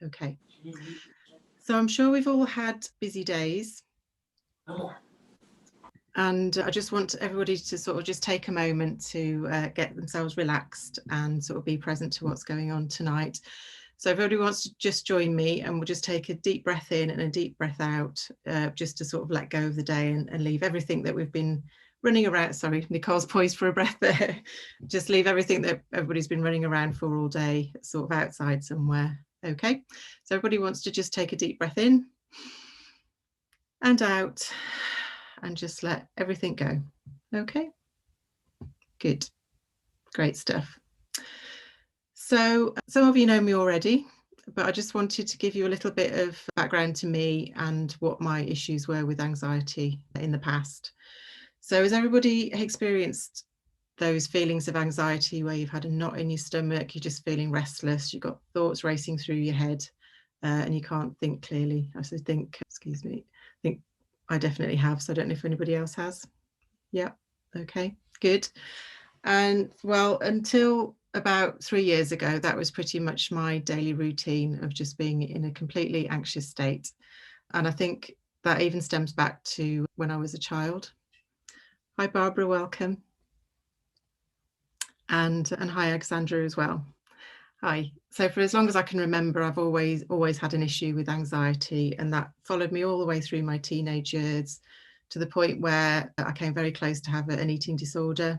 Okay. So I'm sure we've all had busy days. And I just want everybody to sort of just take a moment to get themselves relaxed and sort of be present to what's going on tonight. So if everybody wants to just join me, and we'll just take a deep breath in and a deep breath out, just to sort of let go of the day and leave everything that we've been running around. Sorry, Nicole's poised for a breath there. Just leave everything that everybody's been running around for all day sort of outside somewhere. Okay, so everybody wants to just take a deep breath in and out and just let everything go. Okay, good, great stuff. So some of you know me already, but I just wanted to give you a little bit of background to me and what my issues were with anxiety in the past. So has everybody experienced those feelings of anxiety where you've had a knot in your stomach, you're just feeling restless, you've got thoughts racing through your head, and you can't think clearly? I think, excuse me, I think I definitely have, so I don't know if anybody else has. Yeah, okay, good. And well, until about 3 years ago, that was pretty much my daily routine of just being in a completely anxious state. And I think that even stems back to when I was a child. Hi, Barbara, welcome. And hi, Alexandra, as well. Hi. So for as long as I can remember, I've always had an issue with anxiety, and that followed me all the way through my teenage years, to the point where I came very close to have an eating disorder.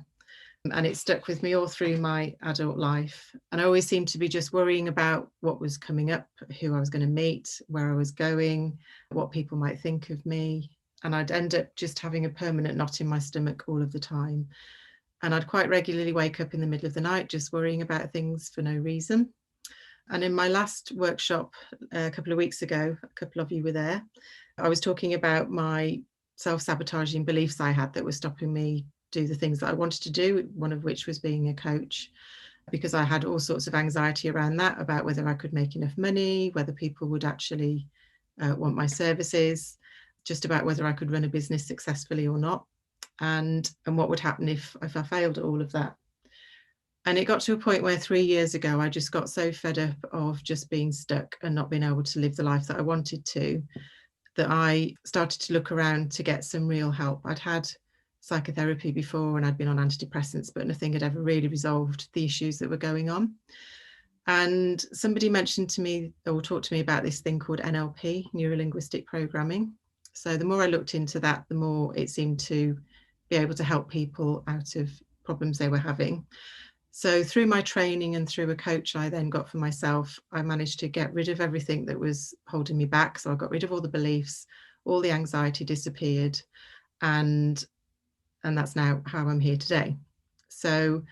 And it stuck with me all through my adult life. And I always seemed to be just worrying about what was coming up, who I was going to meet, where I was going, what people might think of me. And I'd end up just having a permanent knot in my stomach all of the time. And I'd quite regularly wake up in the middle of the night just worrying about things for no reason. And in my last workshop a couple of weeks ago, a couple of you were there, I was talking about my self-sabotaging beliefs I had that were stopping me do the things that I wanted to do, one of which was being a coach, because I had all sorts of anxiety around that, about whether I could make enough money, whether people would actually want my services, just about whether I could run a business successfully or not, and what would happen if I failed at all of that. And it got to a point where 3 years ago, I just got so fed up of just being stuck and not being able to live the life that I wanted to, that I started to look around to get some real help. I'd had psychotherapy before and I'd been on antidepressants, but nothing had ever really resolved the issues that were going on. And somebody mentioned to me, or talked to me about this thing called NLP, neuro-linguistic programming. So the more I looked into that, the more it seemed to be able to help people out of problems they were having. So through my training and through a coach I then got for myself, I managed to get rid of everything that was holding me back. So I got rid of all the beliefs, all the anxiety disappeared, and that's now how I'm here today. So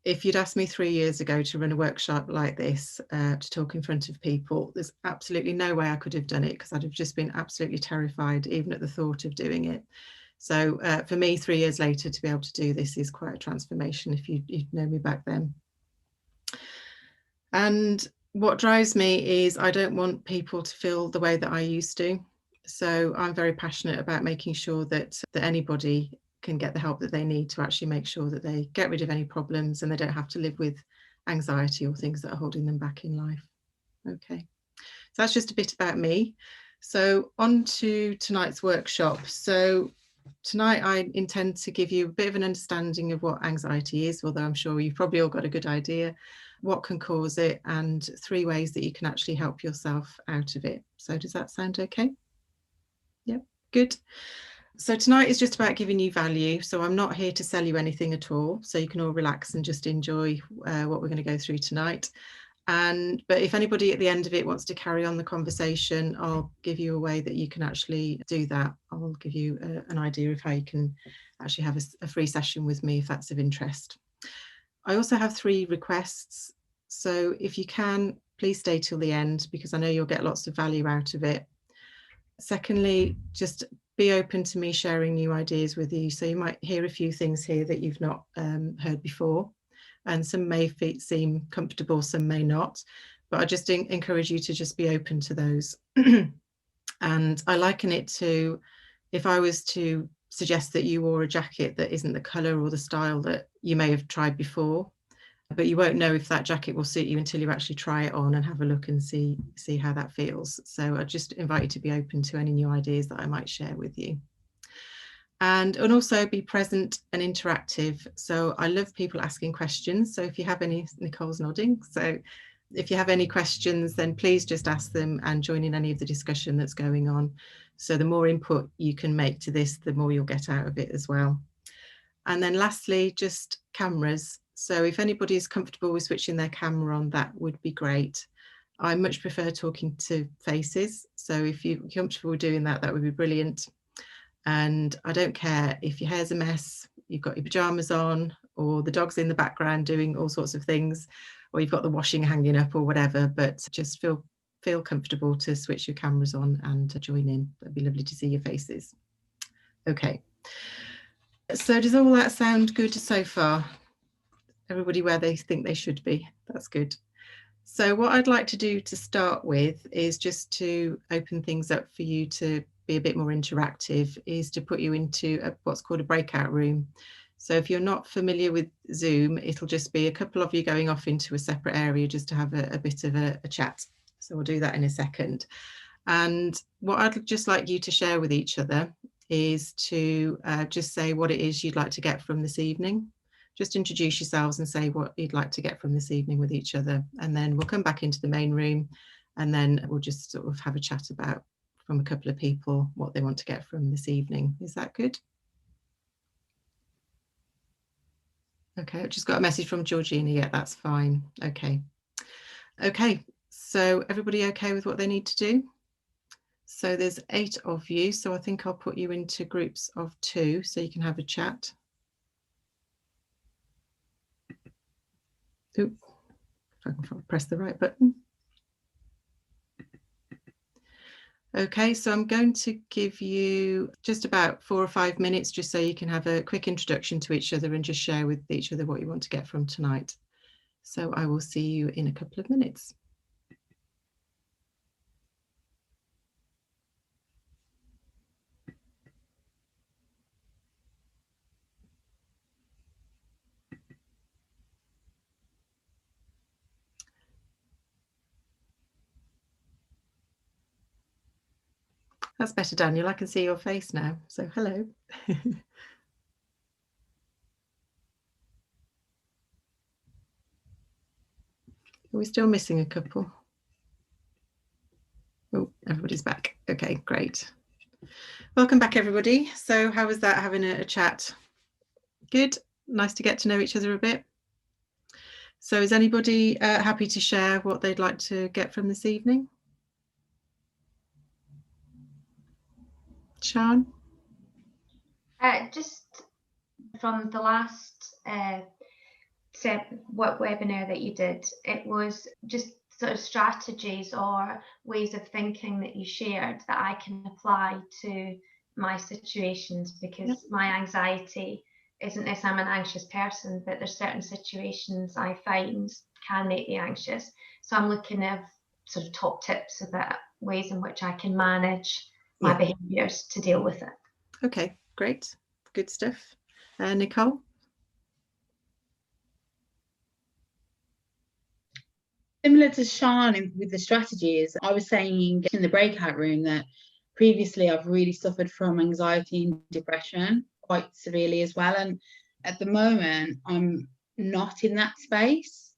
if you'd asked me 3 years ago to run a workshop like this, to talk in front of people, there's absolutely no way I could have done it, because I'd have just been absolutely terrified even at the thought of doing it. So for me, 3 years later, to be able to do this is quite a transformation if you'd known me back then. And what drives me is I don't want people to feel the way that I used to. So I'm very passionate about making sure that anybody can get the help that they need to actually make sure that they get rid of any problems and they don't have to live with anxiety or things that are holding them back in life. Okay, so that's just a bit about me. So on to tonight's workshop. So tonight I intend to give you a bit of an understanding of what anxiety is, although I'm sure you've probably all got a good idea, what can cause it, and 3 ways that you can actually help yourself out of it. So does that sound okay? Yep, good. So tonight is just about giving you value. So I'm not here to sell you anything at all. So you can all relax and just enjoy what we're going to go through tonight. But if anybody at the end of it wants to carry on the conversation, I'll give you a way that you can actually do that. I'll give you an idea of how you can actually have a free session with me if that's of interest. I also have 3 requests. So if you can, please stay till the end, because I know you'll get lots of value out of it. Secondly, just be open to me sharing new ideas with you. So you might hear a few things here that you've not heard before, and some may seem comfortable, some may not, but I just encourage you to just be open to those. And I liken it to, if I was to suggest that you wore a jacket that isn't the colour or the style that you may have tried before, but you won't know if that jacket will suit you until you actually try it on and have a look and see how that feels. So I just invite you to be open to any new ideas that I might share with you. And also be present and interactive. So I love people asking questions. So if you have any, Nicole's nodding. So if you have any questions, then please just ask them and join in any of the discussion that's going on. So the more input you can make to this, the more you'll get out of it as well. And then lastly, just cameras. So if anybody is comfortable with switching their camera on, that would be great. I much prefer talking to faces. So if you're comfortable doing that, that would be brilliant. And I don't care if your hair's a mess, you've got your pajamas on, or the dog's in the background doing all sorts of things, or you've got the washing hanging up or whatever, but just feel comfortable to switch your cameras on and join in. That'd be lovely to see your faces. Okay. So does all that sound good so far? Everybody where they think they should be? That's good. So what I'd like to do to start with is just to open things up for you to be a bit more interactive, is to put you into what's called a breakout room. So if you're not familiar with Zoom, it'll just be a couple of you going off into a separate area just to have a bit of a chat. So we'll do that in a second. And what I'd just like you to share with each other is to just say what it is you'd like to get from this evening. Just introduce yourselves and say what you'd like to get from this evening with each other. And then we'll come back into the main room and then we'll just sort of have a chat about from a couple of people what they want to get from this evening. Is that good? Okay, I've just got a message from Georgina. Yeah, that's fine. Okay. Okay, so everybody okay with what they need to do? So there's 8 of you, so I think I'll put you into groups of 2 so you can have a chat. Ooh, if I can press the right button. Okay, so I'm going to give you just about 4 or 5 minutes just so you can have a quick introduction to each other and just share with each other what you want to get from tonight. So I will see you in a couple of minutes. That's better, Daniel. I can see your face now. So hello. We're still missing a couple. Oh, everybody's back. Okay, great. Welcome back, everybody. So how was that, having a chat? Good. Nice to get to know each other a bit. So is anybody happy to share what they'd like to get from this evening? Sian? Just from the last webinar that you did, it was just sort of strategies or ways of thinking that you shared that I can apply to my situations, because my anxiety isn't as I'm an anxious person, but there's certain situations I find can make me anxious. So I'm looking at sort of top tips about ways in which I can manage my behaviours to deal with it. Okay, great. Good stuff. Nicole? Similar to Sian with the strategies, I was saying in the breakout room that previously I've really suffered from anxiety and depression quite severely as well. And at the moment, I'm not in that space.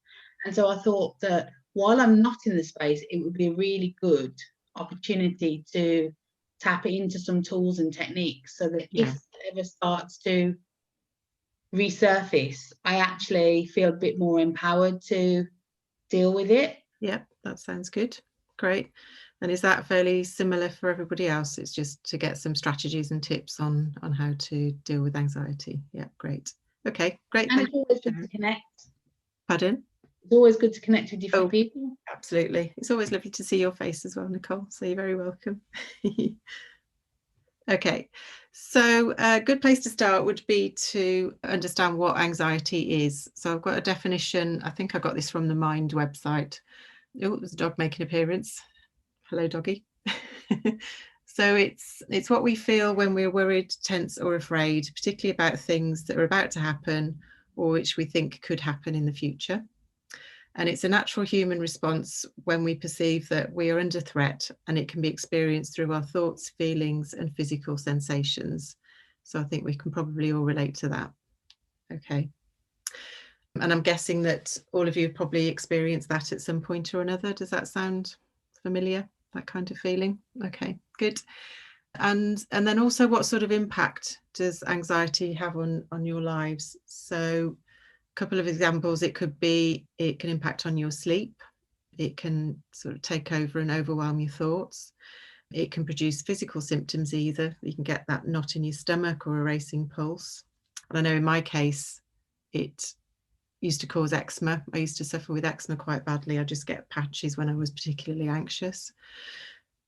And so I thought that while I'm not in the space, it would be a really good opportunity to tap into some tools and techniques so that if it ever starts to resurface, I actually feel a bit more empowered to deal with it. Yeah, that sounds good. Great. And is that fairly similar for everybody else? It's just to get some strategies and tips on how to deal with anxiety. Yeah, great. Okay, great. And it's always good to connect. Pardon? It's always good to connect with different people. Absolutely. It's always lovely to see your face as well, Nicole. So you're very welcome. Okay, so a good place to start would be to understand what anxiety is. So I've got a definition. I think I got this from the Mind website. Oh, there's a dog making an appearance. Hello, doggy. So it's what we feel when we're worried, tense or afraid, particularly about things that are about to happen or which we think could happen in the future. And it's a natural human response when we perceive that we are under threat, and it can be experienced through our thoughts, feelings, and physical sensations. So I think we can probably all relate to that. Okay. And I'm guessing that all of you have probably experienced that at some point or another. Does that sound familiar, that kind of feeling? Okay, good. And then also, what sort of impact does anxiety have on your lives? So a couple of examples, it could be, it can impact on your sleep. It can sort of take over and overwhelm your thoughts. It can produce physical symptoms either. You can get that knot in your stomach or a racing pulse. And I know in my case, it used to cause eczema. I used to suffer with eczema quite badly. I just get patches when I was particularly anxious.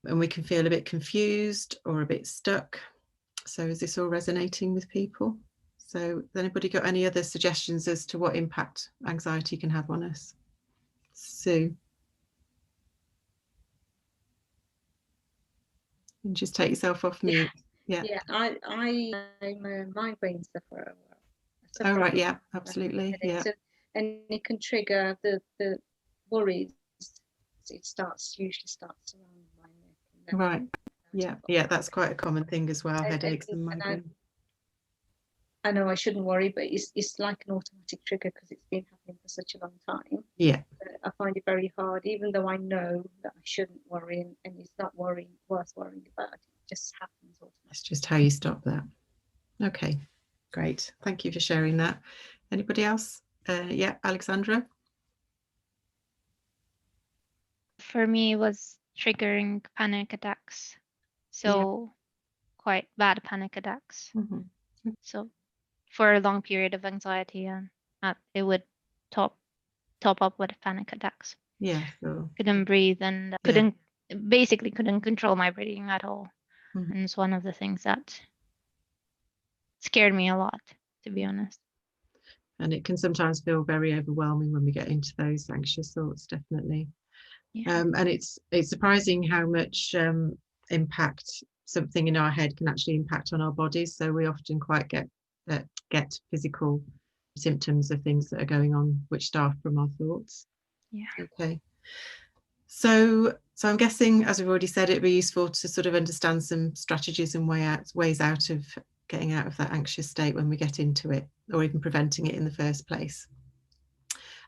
And we can feel a bit confused or a bit stuck. So is this all resonating with people? So has anybody got any other suggestions as to what impact anxiety can have on us? Sue? And just take yourself off mute. Yeah, I'm a migraine sufferer. Oh, right, yeah, absolutely. Yeah. And it can trigger the worries. It usually starts around my neck. Right. Yeah, that's quite a common thing as well, headaches and migraine. I know I shouldn't worry, but it's like an automatic trigger because it's been happening for such a long time. Yeah. I find it very hard, even though I know that I shouldn't worry, and it's not worth worrying about. It just happens automatically. It's just how you stop that. Okay, great. Thank you for sharing that. Anybody else? Yeah, Alexandra? For me, it was triggering panic attacks. So quite bad panic attacks. Mm-hmm. So for a long period of anxiety, and it would top up with panic attacks. Yeah, sure. Couldn't breathe and basically couldn't control my breathing at all. Mm-hmm. And it's one of the things that scared me a lot, to be honest. And it can sometimes feel very overwhelming when we get into those anxious thoughts, definitely. Yeah. And it's surprising how much impact something in our head can actually impact on our bodies. So we often quite get physical symptoms of things that are going on which start from our thoughts. Yeah. Okay. So I'm guessing, as we've already said, it'd be useful to sort of understand some strategies and ways out of getting out of that anxious state when we get into it, or even preventing it in the first place.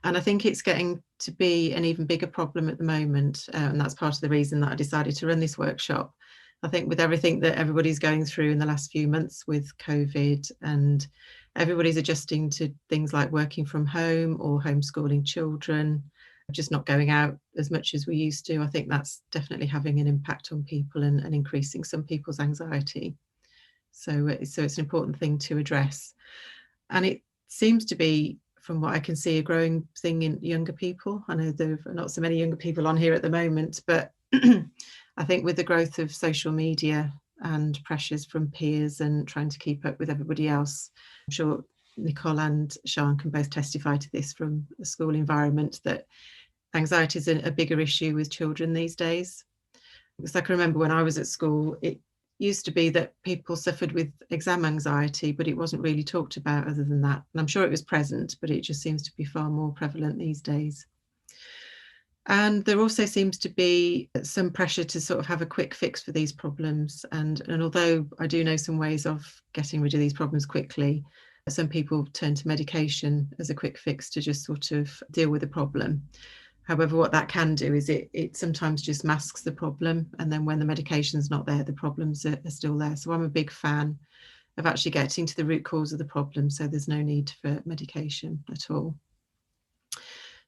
And I think it's getting to be an even bigger problem at the moment. And that's part of the reason that I decided to run this workshop. I think with everything that everybody's going through in the last few months with COVID, and everybody's adjusting to things like working from home or homeschooling children, just not going out as much as we used to, I think that's definitely having an impact on people and increasing some people's anxiety. So it's an important thing to address. And it seems to be, from what I can see, a growing thing in younger people. I know there are not so many younger people on here at the moment, but I think with the growth of social media and pressures from peers and trying to keep up with everybody else, I'm sure Nicole and Sian can both testify to this from the school environment, that anxiety is a bigger issue with children these days. Because I can remember when I was at school, it used to be that people suffered with exam anxiety, but it wasn't really talked about other than that. And I'm sure it was present, but it just seems to be far more prevalent these days. And there also seems to be some pressure to sort of have a quick fix for these problems. And although I do know some ways of getting rid of these problems quickly, some people turn to medication as a quick fix to just sort of deal with the problem. However, what that can do is it sometimes just masks the problem. And then when the medication's not there, the problems are still there. So I'm a big fan of actually getting to the root cause of the problem. So there's no need for medication at all.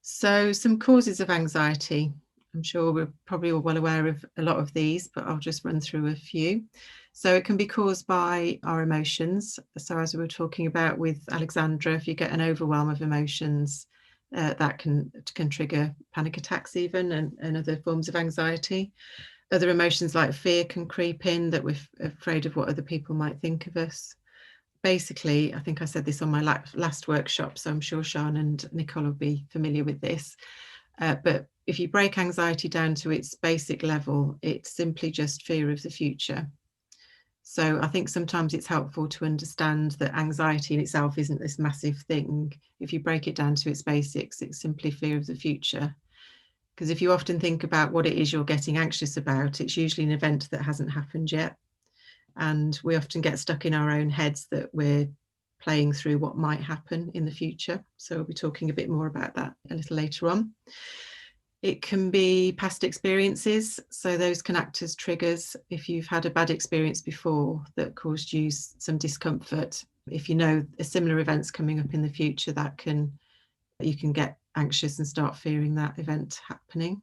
So some causes of anxiety. I'm sure we're probably all well aware of a lot of these, but I'll just run through a few. So it can be caused by our emotions. So as we were talking about with Alexandra, if you get an overwhelm of emotions, that can trigger panic attacks even, and other forms of anxiety. Other emotions like fear can creep in, that we're afraid of what other people might think of us. Basically, I think I said this on my last workshop, so I'm sure Sian and Nicole will be familiar with this. But if you break anxiety down to its basic level, it's simply just fear of the future. So I think sometimes it's helpful to understand that anxiety in itself isn't this massive thing. If you break it down to its basics, it's simply fear of the future. Because if you often think about what it is you're getting anxious about, it's usually an event that hasn't happened yet. And we often get stuck in our own heads that we're playing through what might happen in the future. So we'll be talking a bit more about that a little later on. It can be past experiences. So those can act as triggers. If you've had a bad experience before that caused you some discomfort, if you know a similar event's coming up in the future, you can get anxious and start fearing that event happening.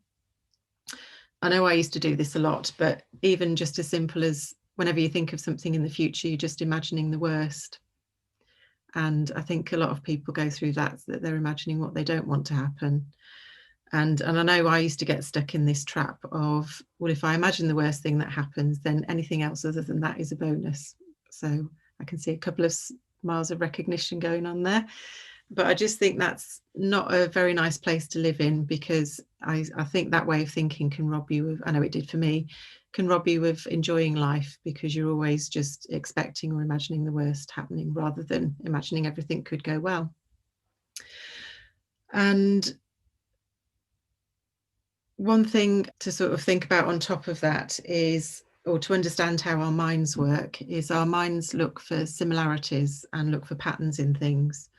I know I used to do this a lot, but even just as simple as whenever you think of something in the future, you're just imagining the worst. And I think a lot of people go through that they're imagining what they don't want to happen. And I know I used to get stuck in this trap of, well, if I imagine the worst thing that happens, then anything else other than that is a bonus. So I can see a couple of smiles of recognition going on there. But I just think that's not a very nice place to live in, because I think that way of thinking can rob you of, I know it did for me, can rob you of enjoying life, because you're always just expecting or imagining the worst happening rather than imagining everything could go well. And one thing to sort of think about on top of that is, or to understand how our minds work, is our minds look for similarities and look for patterns in things.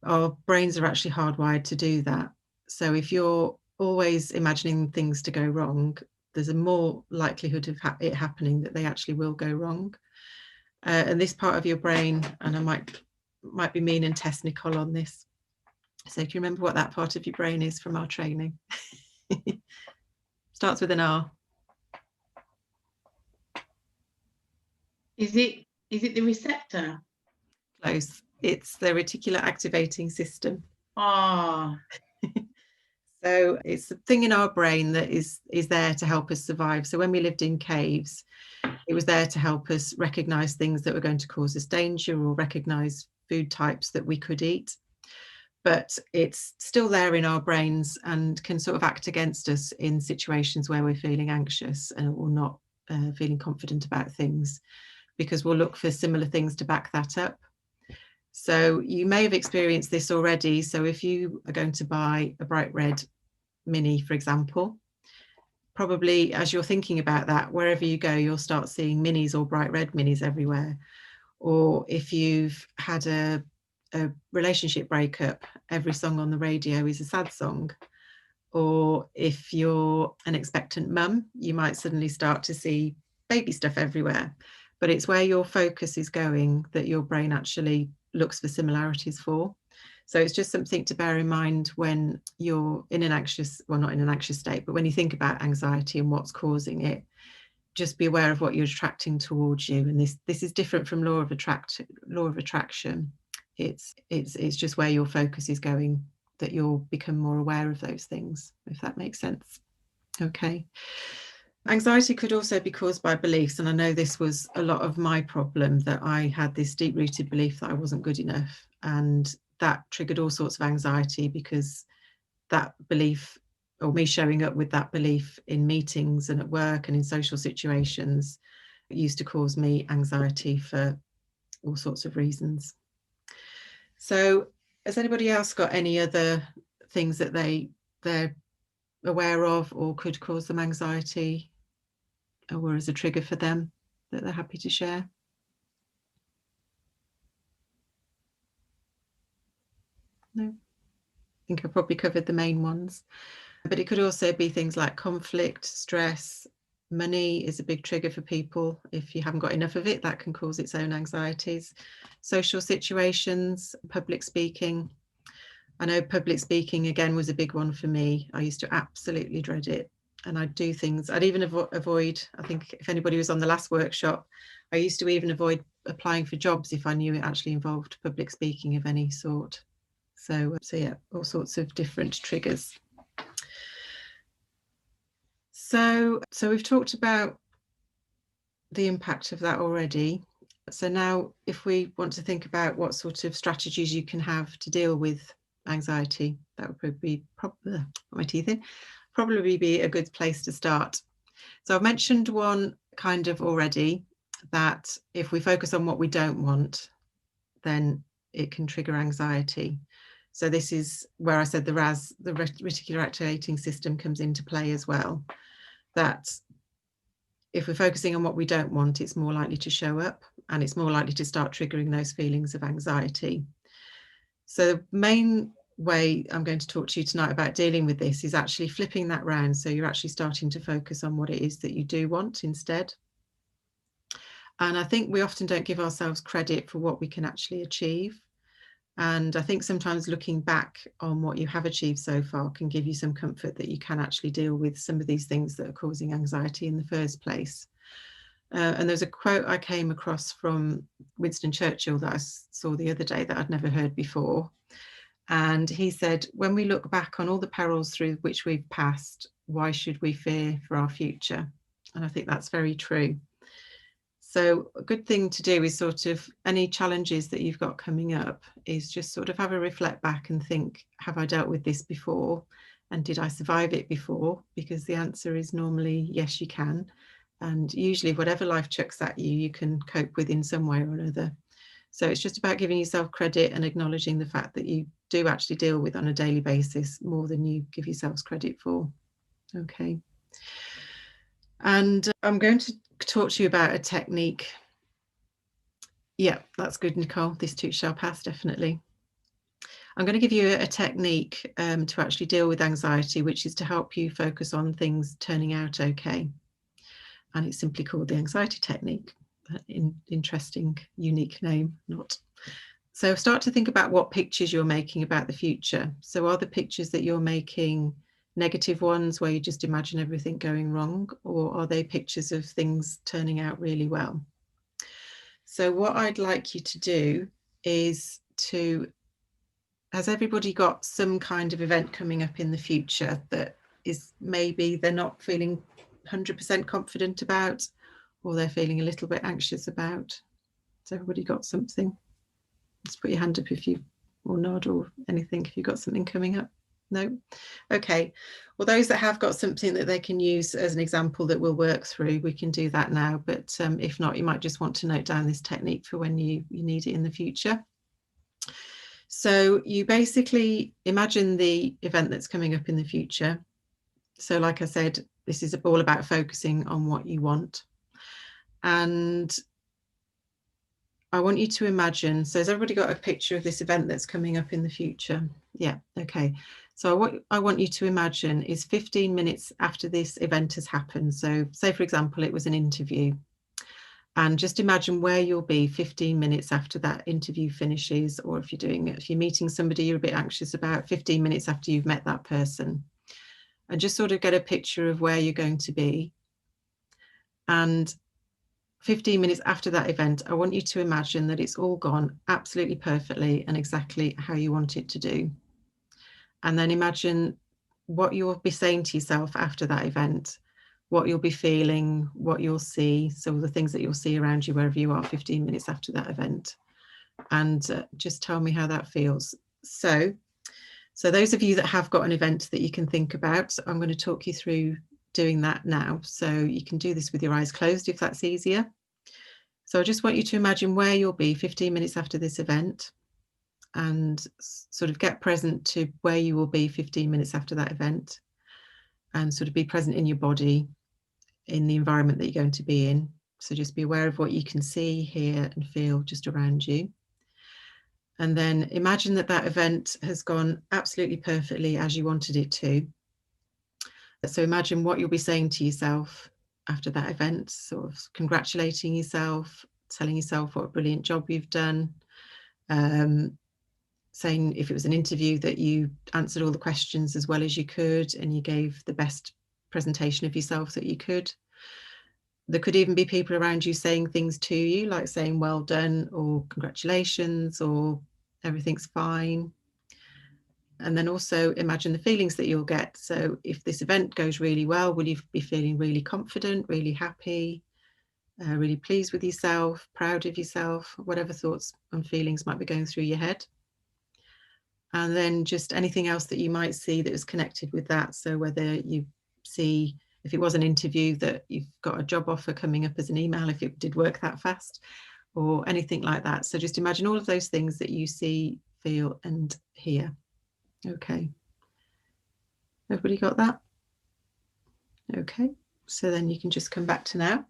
Our brains are actually hardwired to do that. So if you're always imagining things to go wrong, there's a more likelihood of it happening that they actually will go wrong. And this part of your brain, and I might be mean and test Nicole on this. So do you remember what that part of your brain is from our training? Starts with an R. Is it the receptor? Close. It's the reticular activating system. Ah. So it's a thing in our brain that is there to help us survive. So when we lived in caves, it was there to help us recognize things that were going to cause us danger, or recognize food types that we could eat. But it's still there in our brains and can sort of act against us in situations where we're feeling anxious or not feeling confident about things, because we'll look for similar things to back that up. So you may have experienced this already. So if you are going to buy a bright red Mini, for example, probably as you're thinking about that, wherever you go, you'll start seeing minis or bright red minis everywhere. Or if you've had a relationship breakup, every song on the radio is a sad song. Or if you're an expectant mum, you might suddenly start to see baby stuff everywhere. But it's where your focus is going that your brain actually looks for similarities for. So it's just something to bear in mind when you're in an anxious, well, not in an anxious state, but when you think about anxiety and what's causing it, just be aware of what you're attracting towards you. And this is different from law of attraction. It's just where your focus is going that you'll become more aware of those things, if that makes sense. Okay. Anxiety could also be caused by beliefs. And I know this was a lot of my problem, that I had this deep-rooted belief that I wasn't good enough. And that triggered all sorts of anxiety, because that belief, or me showing up with that belief in meetings and at work and in social situations, used to cause me anxiety for all sorts of reasons. So has anybody else got any other things that they're aware of or could cause them anxiety, or as a trigger for them, that they're happy to share? No, I think I've probably covered the main ones. But it could also be things like conflict, stress. Money is a big trigger for people. If you haven't got enough of it, that can cause its own anxieties. Social situations, public speaking. I know public speaking, again, was a big one for me. I used to absolutely dread it. And I'd do things, I'd even avoid, I think if anybody was on the last workshop, I used to even avoid applying for jobs if I knew it actually involved public speaking of any sort. So yeah, all sorts of different triggers. So we've talked about the impact of that already. So now if we want to think about what sort of strategies you can have to deal with anxiety, that would probably be a good place to start. So I've mentioned one kind of already, that if we focus on what we don't want, then it can trigger anxiety. So this is where I said the RAS, the reticular activating system, comes into play as well. That if we're focusing on what we don't want, it's more likely to show up, and it's more likely to start triggering those feelings of anxiety. So the main way I'm going to talk to you tonight about dealing with this is actually flipping that round. So you're actually starting to focus on what it is that you do want instead. And I think we often don't give ourselves credit for what we can actually achieve. And I think sometimes looking back on what you have achieved so far can give you some comfort that you can actually deal with some of these things that are causing anxiety in the first place. And there's a quote I came across from Winston Churchill that I saw the other day that I'd never heard before. And he said, when we look back on all the perils through which we've passed, why should we fear for our future? And I think that's very true. So a good thing to do is sort of any challenges that you've got coming up is just sort of have a reflect back and think, have I dealt with this before? And did I survive it before? Because the answer is normally yes, you can. And usually whatever life chucks at you, you can cope with in some way or another. So it's just about giving yourself credit and acknowledging the fact that you do actually deal with on a daily basis more than you give yourselves credit for. Okay. And I'm going to talk to you about a technique. Yeah, that's good, Nicole. This too shall pass, definitely. I'm going to give you a technique to actually deal with anxiety, which is to help you focus on things turning out okay. And it's simply called the anxiety technique. Interesting, unique name, not. So start to think about what pictures you're making about the future. So are the pictures that you're making negative ones where you just imagine everything going wrong, or are they pictures of things turning out really well? So what I'd like you to do is has everybody got some kind of event coming up in the future that is maybe they're not feeling 100% confident about, or they're feeling a little bit anxious about? Has everybody got something? Just put your hand up if you, or nod or anything, if you've got something coming up. No? Okay. Well, those that have got something that they can use as an example that we'll work through, we can do that now. But if not, you might just want to note down this technique for when you need it in the future. So you basically imagine the event that's coming up in the future. So like I said, this is all about focusing on what you want. And I want you to imagine, so has everybody got a picture of this event that's coming up in the future? Yeah, okay. So what I want you to imagine is 15 minutes after this event has happened. So say, for example, it was an interview. And just imagine where you'll be 15 minutes after that interview finishes, or if you're meeting somebody you're a bit anxious about, 15 minutes after you've met that person. And just sort of get a picture of where you're going to be. And 15 minutes after that event, I want you to imagine that it's all gone absolutely perfectly and exactly how you want it to do. And then imagine what you'll be saying to yourself after that event, what you'll be feeling, what you'll see. So the things that you'll see around you wherever you are 15 minutes after that event. And just tell me how that feels. So those of you that have got an event that you can think about, I'm going to talk you through doing that now. So you can do this with your eyes closed if that's easier. So I just want you to imagine where you'll be 15 minutes after this event, and sort of get present to where you will be 15 minutes after that event, and sort of be present in your body, in the environment that you're going to be in. So just be aware of what you can see, hear and feel just around you. And then imagine that that event has gone absolutely perfectly as you wanted it to. So imagine what you'll be saying to yourself after that event, sort of congratulating yourself, telling yourself what a brilliant job you've done, saying if it was an interview that you answered all the questions as well as you could and you gave the best presentation of yourself that you could. There could even be people around you saying things to you, like saying well done or congratulations or everything's fine. And then also imagine the feelings that you'll get. So if this event goes really well, will you be feeling really confident, really happy, really pleased with yourself, proud of yourself, whatever thoughts and feelings might be going through your head. And then just anything else that you might see that is connected with that. So whether you see if it was an interview, that you've got a job offer coming up as an email, if it did work that fast, or anything like that. So just imagine all of those things that you see, feel and hear. Okay. Everybody got that? Okay. So then you can just come back to now.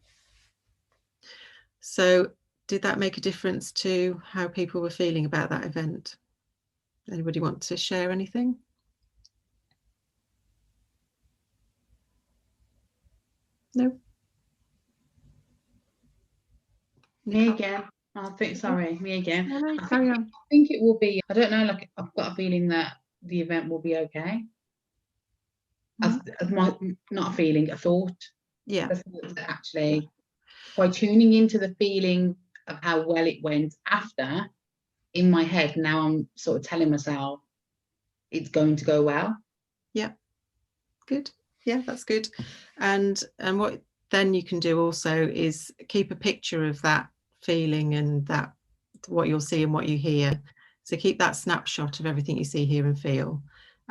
So did that make a difference to how people were feeling about that event? Anybody want to share anything? No? Me again. I think, sorry, me again. No, no, I carry on. think it will be, I don't know, like I've got a feeling that the event will be okay. As my, not a feeling, a thought. Yeah. A thought that actually, by tuning into the feeling of how well it went after, in my head, now I'm sort of telling myself it's going to go well. Yeah. Good. Yeah, that's good. And what then you can do also is keep a picture of that feeling and that what you'll see and what you hear. So keep that snapshot of everything you see, hear and feel.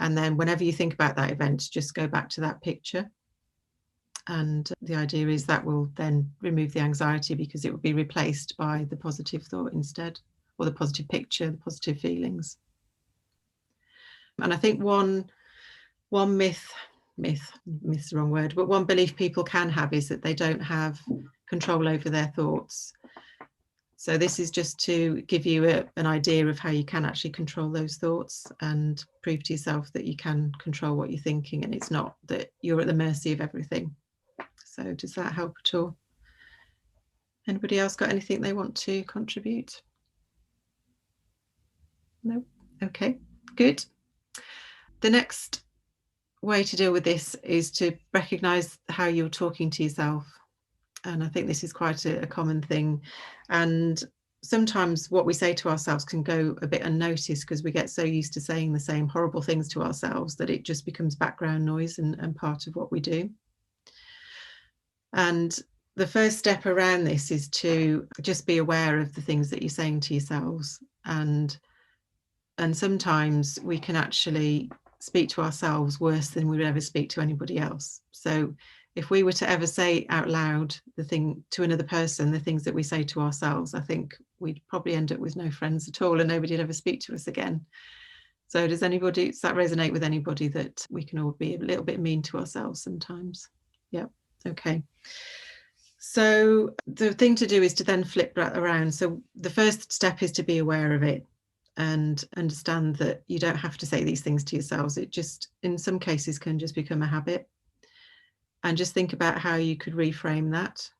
And then whenever you think about that event, just go back to that picture. And the idea is that will then remove the anxiety, because it will be replaced by the positive thought instead, or the positive picture, the positive feelings. And I think one myth's the wrong word, but one belief people can have is that they don't have control over their thoughts. So this is just to give you an idea of how you can actually control those thoughts and prove to yourself that you can control what you're thinking, and it's not that you're at the mercy of everything. So does that help at all? Anybody else got anything they want to contribute? No? Okay, good. The next way to deal with this is to recognize how you're talking to yourself. And I think this is quite a common thing. And sometimes what we say to ourselves can go a bit unnoticed, because we get so used to saying the same horrible things to ourselves that it just becomes background noise and part of what we do. And the first step around this is to just be aware of the things that you're saying to yourselves. And sometimes we can actually speak to ourselves worse than we would ever speak to anybody else. So if we were to ever say out loud the thing to another person, the things that we say to ourselves, I think we'd probably end up with no friends at all and nobody would ever speak to us again. So does that resonate with anybody, that we can all be a little bit mean to ourselves sometimes? Yeah, okay. So the thing to do is to then flip that around. So the first step is to be aware of it and understand that you don't have to say these things to yourselves. It just, in some cases, can just become a habit. And just think about how you could reframe that.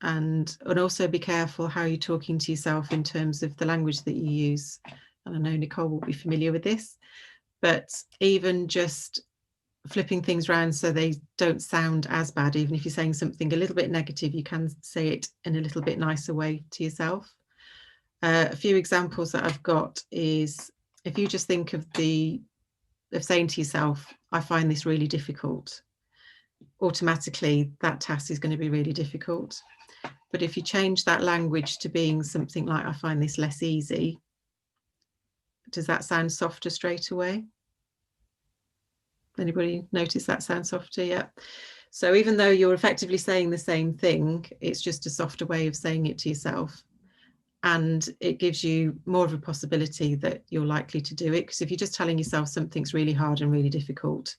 And also be careful how you're talking to yourself in terms of the language that you use. And I know Nicole will be familiar with this, but even just flipping things around so they don't sound as bad. Even if you're saying something a little bit negative, you can say it in a little bit nicer way to yourself. A few examples that I've got is, if you just think of saying to yourself, I find this really difficult, automatically that task is going to be really difficult. But if you change that language to being something like, I find this less easy, does that sound softer straight away? Anybody notice that sound softer? Yeah. So even though you're effectively saying the same thing, it's just a softer way of saying it to yourself. And it gives you more of a possibility that you're likely to do it. Because if you're just telling yourself something's really hard and really difficult,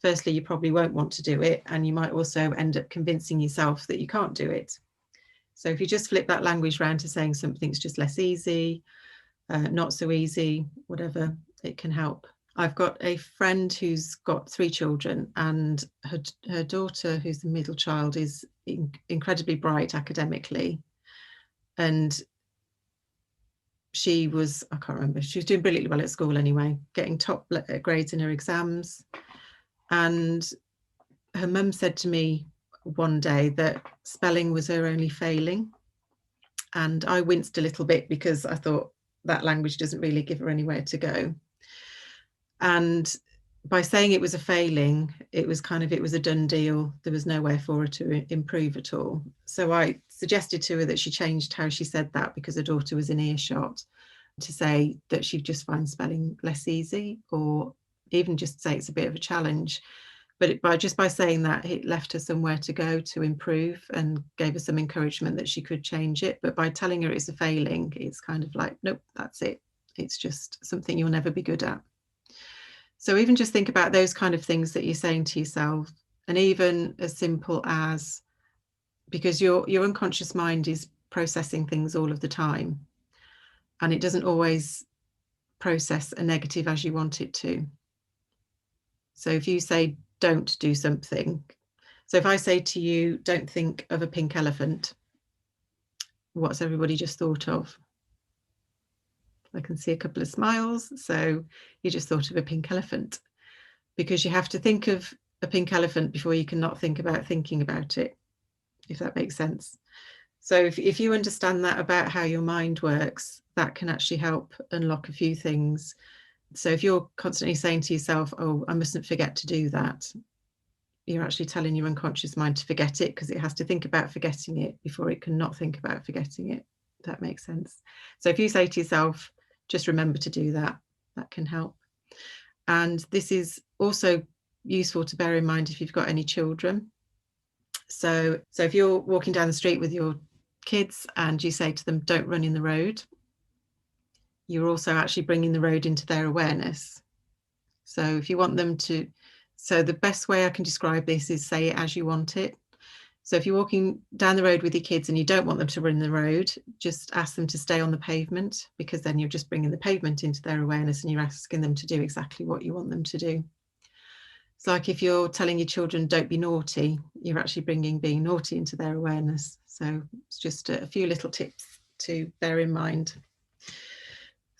firstly, you probably won't want to do it. And you might also end up convincing yourself that you can't do it. So if you just flip that language around to saying something's just less easy, not so easy, whatever, it can help. I've got a friend who's got 3 children, and her daughter, who's the middle child, is incredibly bright academically. And she was, I can't remember, she was doing brilliantly well at school anyway, getting top grades in her exams. And her mum said to me one day that spelling was her only failing. And I winced a little bit, because I thought that language doesn't really give her anywhere to go. And by saying it was a failing, it was a done deal. There was nowhere for her to improve at all. So I suggested to her that she changed how she said that, because her daughter was in earshot, to say that she'd just find spelling less easy, or even just say it's a bit of a challenge. But just by saying that, it left her somewhere to go to improve and gave her some encouragement that she could change it. But by telling her it's a failing, it's kind of like, nope, that's it. It's just something you'll never be good at. So even just think about those kind of things that you're saying to yourself, and even as simple as, because your unconscious mind is processing things all of the time, and it doesn't always process a negative as you want it to. So if you say, don't do something. So if I say to you, don't think of a pink elephant, what's everybody just thought of? I can see a couple of smiles. So you just thought of a pink elephant, because you have to think of a pink elephant before you can not think about thinking about it, if that makes sense. So if you understand that about how your mind works, that can actually help unlock a few things. So if you're constantly saying to yourself, oh, I mustn't forget to do that, you're actually telling your unconscious mind to forget it, because it has to think about forgetting it before it can not think about forgetting it. If that makes sense. So if you say to yourself, just remember to do that, that can help. And this is also useful to bear in mind if you've got any children. So if you're walking down the street with your kids and you say to them, don't run in the road, you're also actually bringing the road into their awareness. So if you want them to, so the best way I can describe this is say it as you want it. So if you're walking down the road with your kids and you don't want them to run the road, just ask them to stay on the pavement, because then you're just bringing the pavement into their awareness and you're asking them to do exactly what you want them to do. It's like if you're telling your children, don't be naughty, you're actually bringing being naughty into their awareness. So it's just a few little tips to bear in mind.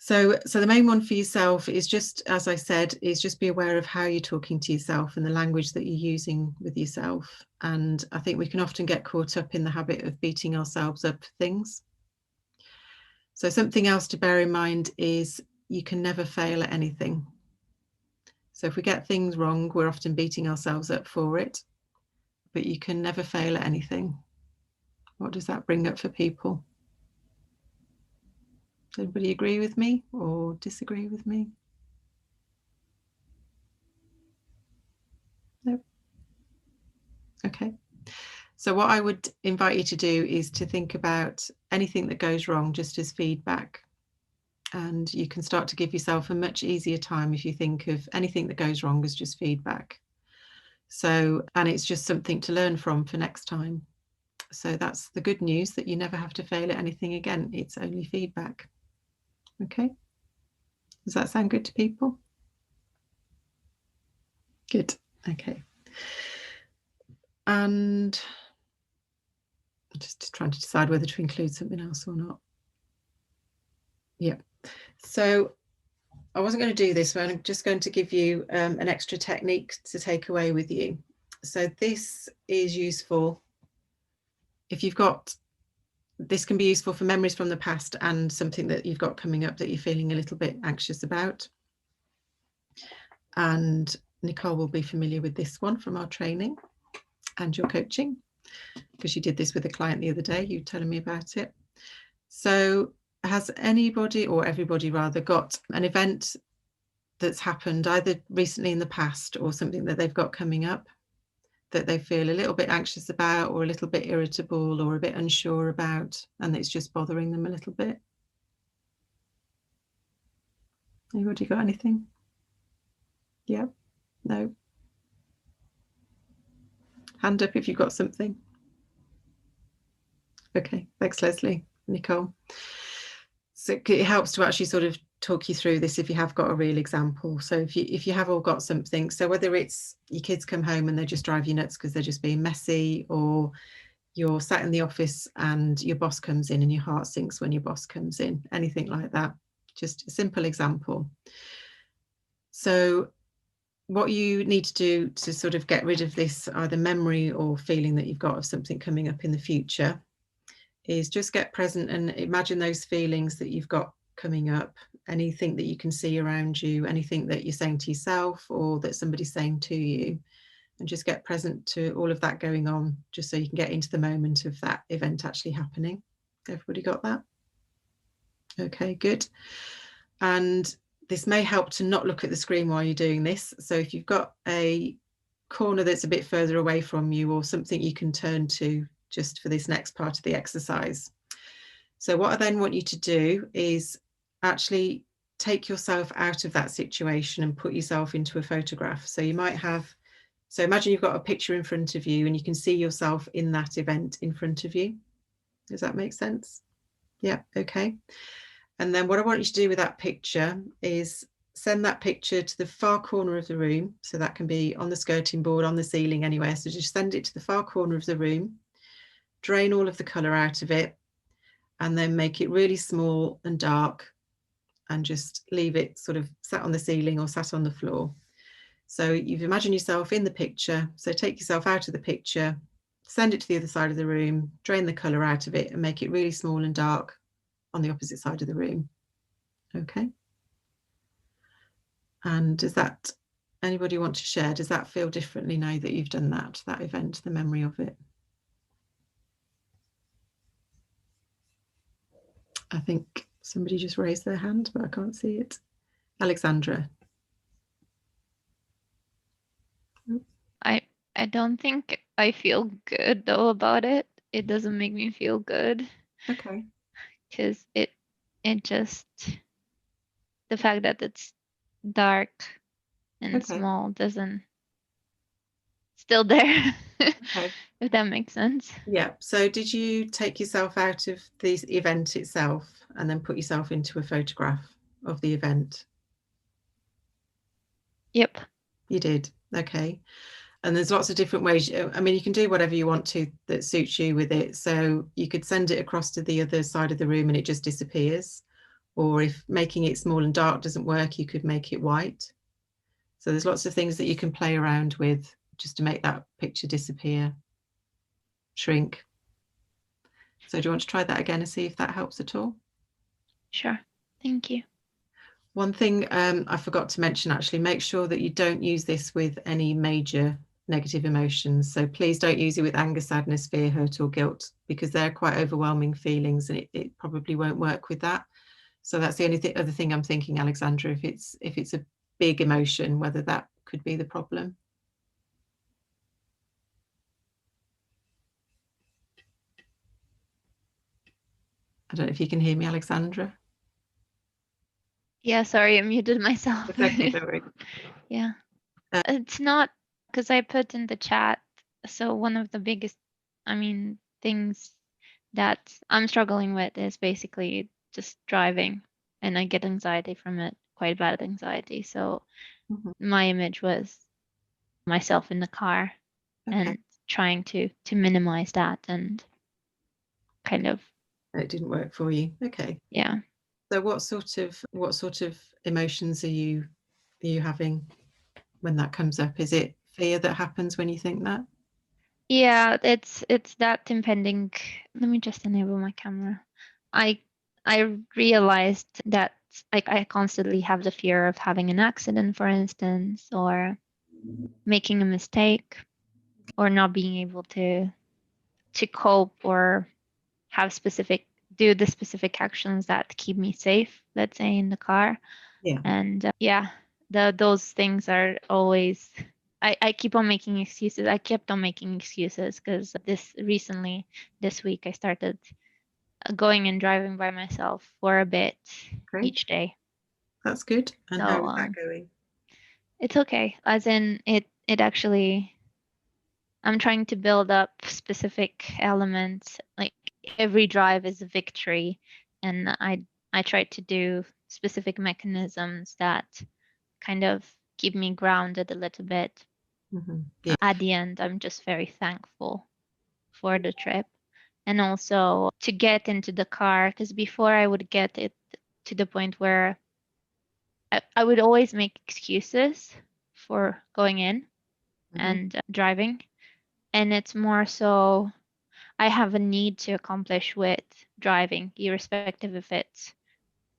So the main one for yourself is just, as I said, is just be aware of how you're talking to yourself and the language that you're using with yourself. And I think we can often get caught up in the habit of beating ourselves up for things. So something else to bear in mind is you can never fail at anything. So if we get things wrong, we're often beating ourselves up for it, but you can never fail at anything. What does that bring up for people? Does anybody agree with me or disagree with me? No? Okay. So what I would invite you to do is to think about anything that goes wrong just as feedback. And you can start to give yourself a much easier time if you think of anything that goes wrong as just feedback. So, and it's just something to learn from for next time. So that's the good news, that you never have to fail at anything again. It's only feedback. Okay. Does that sound good to people? Good. Okay. And I'm just trying to decide whether to include something else or not. Yeah. So I wasn't going to do this, but I'm just going to give you an extra technique to take away with you. So this is useful if you've got, this can be useful for memories from the past and something that you've got coming up that you're feeling a little bit anxious about. And Nicole will be familiar with this one from our training and your coaching, because you did this with a client the other day, you were telling me about it. So has anybody, or everybody rather, got an event that's happened either recently in the past or something that they've got coming up that they feel a little bit anxious about, or a little bit irritable or a bit unsure about, and it's just bothering them a little bit? Anybody got anything? Yeah? No? Hand up if you've got something. Okay, thanks Leslie. Nicole. So it helps to actually sort of talk you through this if you have got a real example. So if you have all got something, so whether it's your kids come home and they just drive you nuts because they're just being messy, or you're sat in the office and your boss comes in and your heart sinks when your boss comes in, anything like that, just a simple example. So what you need to do to sort of get rid of this either memory or feeling that you've got of something coming up in the future is just get present and imagine those feelings that you've got coming up, anything that you can see around you, anything that you're saying to yourself or that somebody's saying to you, and just get present to all of that going on, just so you can get into the moment of that event actually happening. Everybody got that? Okay, good. And this may help to not look at the screen while you're doing this. So if you've got a corner that's a bit further away from you, or something you can turn to just for this next part of the exercise. So what I then want you to do is actually take yourself out of that situation and put yourself into a photograph. So you might have, so imagine you've got a picture in front of you and you can see yourself in that event in front of you. Does that make sense? Yeah, okay. And then what I want you to do with that picture is send that picture to the far corner of the room. So that can be on the skirting board, on the ceiling, anywhere. So just send it to the far corner of the room, drain all of the colour out of it, and then make it really small and dark, and just leave it sort of sat on the ceiling or sat on the floor. So you've imagined yourself in the picture. So take yourself out of the picture, send it to the other side of the room, drain the colour out of it, and make it really small and dark on the opposite side of the room. Okay. And does that, anybody want to share? Does that feel differently now that you've done that event, the memory of it? I think somebody just raised their hand, but I can't see it. Alexandra. I don't think I feel good though about it. It doesn't make me feel good. Okay. Because it just, the fact that it's dark and Okay. small doesn't, still there. Okay. If that makes sense. Yeah. So did you take yourself out of the event itself and then put yourself into a photograph of the event? Yep. You did. Okay. And there's lots of different ways. I mean, you can do whatever you want to that suits you with it. So you could send it across to the other side of the room and it just disappears. Or if making it small and dark doesn't work, you could make it white. So there's lots of things that you can play around with just to make that picture disappear, shrink. So do you want to try that again and see if that helps at all? Sure. Thank you. One thing I forgot to mention, actually, make sure that you don't use this with any major negative emotions. So please don't use it with anger, sadness, fear, hurt or guilt, because they're quite overwhelming feelings and it probably won't work with that. So that's the only other thing I'm thinking, Alexandra, if it's a big emotion, whether that could be the problem. I don't know if you can hear me, Alexandra. Yeah, sorry, I muted myself. Okay, don't worry. Yeah. It's not, because I put in the chat, so one of the biggest, things that I'm struggling with is basically just driving, and I get anxiety from it, quite bad anxiety. So my image was myself in the car and trying to minimize that, and kind of. It didn't work for you. Okay. Yeah. So what sort of emotions are you having when that comes up? Is it fear that happens when you think that? Yeah, it's that impending. Let me just enable my camera. I realized that I constantly have the fear of having an accident, for instance, or making a mistake, or not being able to cope or do the specific actions that keep me safe, let's say in the car. Yeah. And those things are always, I keep on making excuses. I kept on making excuses because this week I started going and driving by myself for a bit each day. That's good. And so, how is that going? It's okay. As in it actually, I'm trying to build up specific elements. Like every drive is a victory, and I try to do specific mechanisms that kind of keep me grounded a little bit. Yeah. At the end, I'm just very thankful for the trip, and also to get into the car, because before I would get it to the point where I would always make excuses for going in and driving. And it's more so I have a need to accomplish with driving, irrespective if it's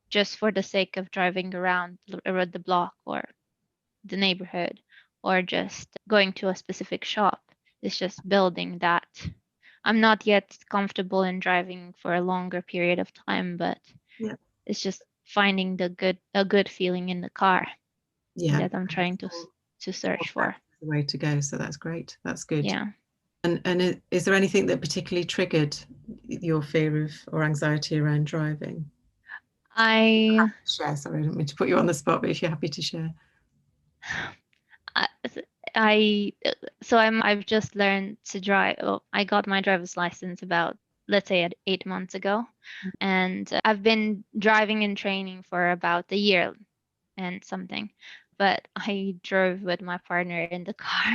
just for the sake of driving around the block or the neighborhood, or just going to a specific shop. It's just building that. I'm not yet comfortable in driving for a longer period of time, but it's just finding a good feeling in the car that I'm trying to search for. the way to go. So that's great. That's good. Yeah. And is there anything that particularly triggered your fear of or anxiety around driving? Share. Sorry, I didn't mean to put you on the spot, but if you're happy to share. I've just learned to drive. Oh, I got my driver's license about, let's say, 8 months ago, and I've been driving and training for about a year and something. But I drove with my partner in the car,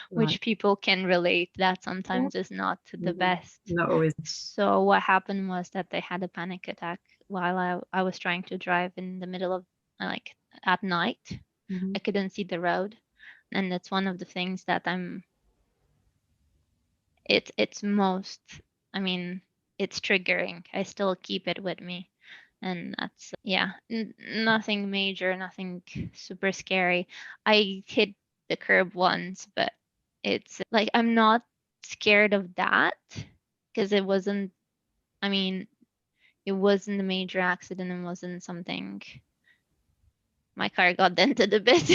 which people can relate that sometimes is not the best. Not always. So what happened was that they had a panic attack while I was trying to drive in the middle of, like, at night. I couldn't see the road. And that's one of the things that it's most, I mean, it's triggering. I still keep it with me. And that's, yeah, nothing major, nothing super scary. I hit the curb once, but it's like, I'm not scared of that because it wasn't a major accident. It wasn't something, my car got dented a bit.